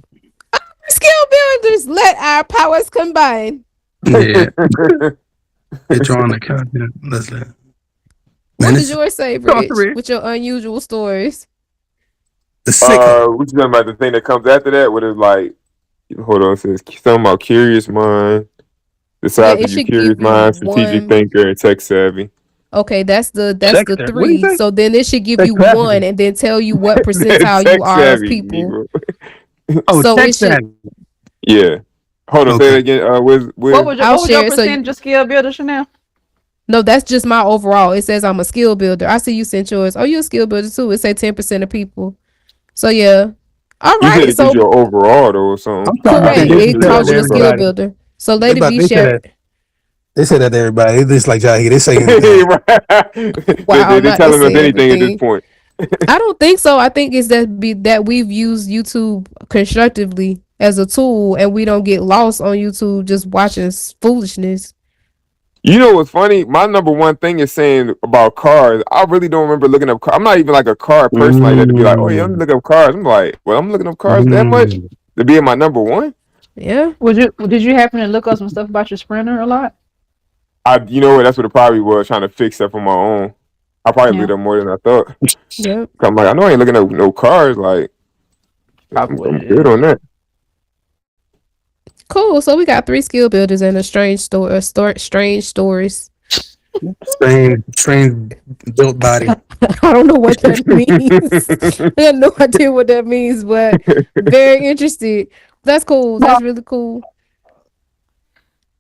Skill builders, let our powers combine. Yeah. Get you on the content. Listen. What did yours say, Rich? With your unusual stories? The sick. What you talking about? The thing that comes after that, what is like? Hold on, it says something about curious mind. Decide to be curious mind, strategic thinker, and tech savvy. Okay, that's the 3. So then it should give you 1 and then tell you what percentile you are of people. So it should. Yeah. Hold on, say it again. What was your percentage of skill builder, Chanel? No, that's just my overall. It says I'm a skill builder. I see you sent yours. Oh, you're a skill builder too. It say 10% of people. So yeah. All right. You said it gives you overall though or something. Correct. It calls you a skill builder. So Lady B shared. They say that to everybody. It's just like Jahi. They say wow, they telling us anything at this point. I don't think so. I think it's that we've used YouTube constructively as a tool, and we don't get lost on YouTube just watching foolishness. You know what's funny? My number one thing is saying about cars. I really don't remember looking up cars. I'm not even like a car person like that to be like, oh yeah, I'm looking up cars. I'm like, well, I'm looking up cars that much to be in my number one. Yeah. Did you happen to look up some stuff about your Sprinter a lot? You know what? That's what it probably was, trying to fix stuff on my own. I probably looked up more than I thought. Yep. I'm like, I know I ain't looking up no cars. Like, I'm good on that. Cool. So we got 3 skill builders and a strange strange stories. Strange built body. I don't know what that means. I have no idea what that means, but very interested. That's cool. That's really cool.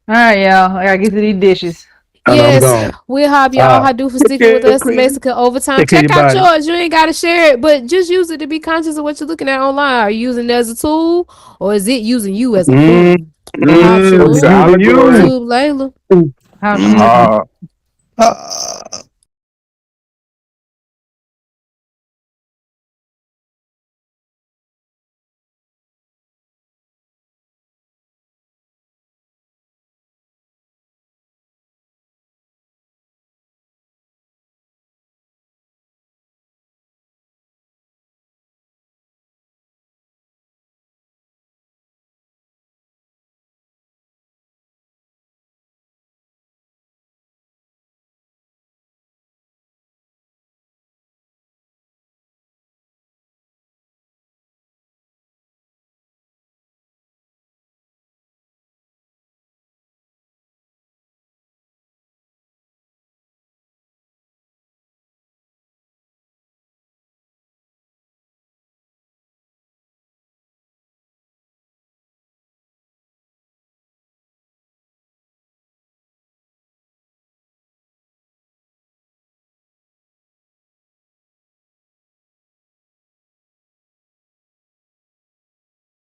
All right, y'all. I gotta get to these dishes. Yes, we'll have y'all. I do for sticking with us. Mexican overtime. Check out yours. You ain't gotta share it, but just use it to be conscious of what you're looking at online. Are you using it as a tool, or is it using you as a tool? YouTube, Layla.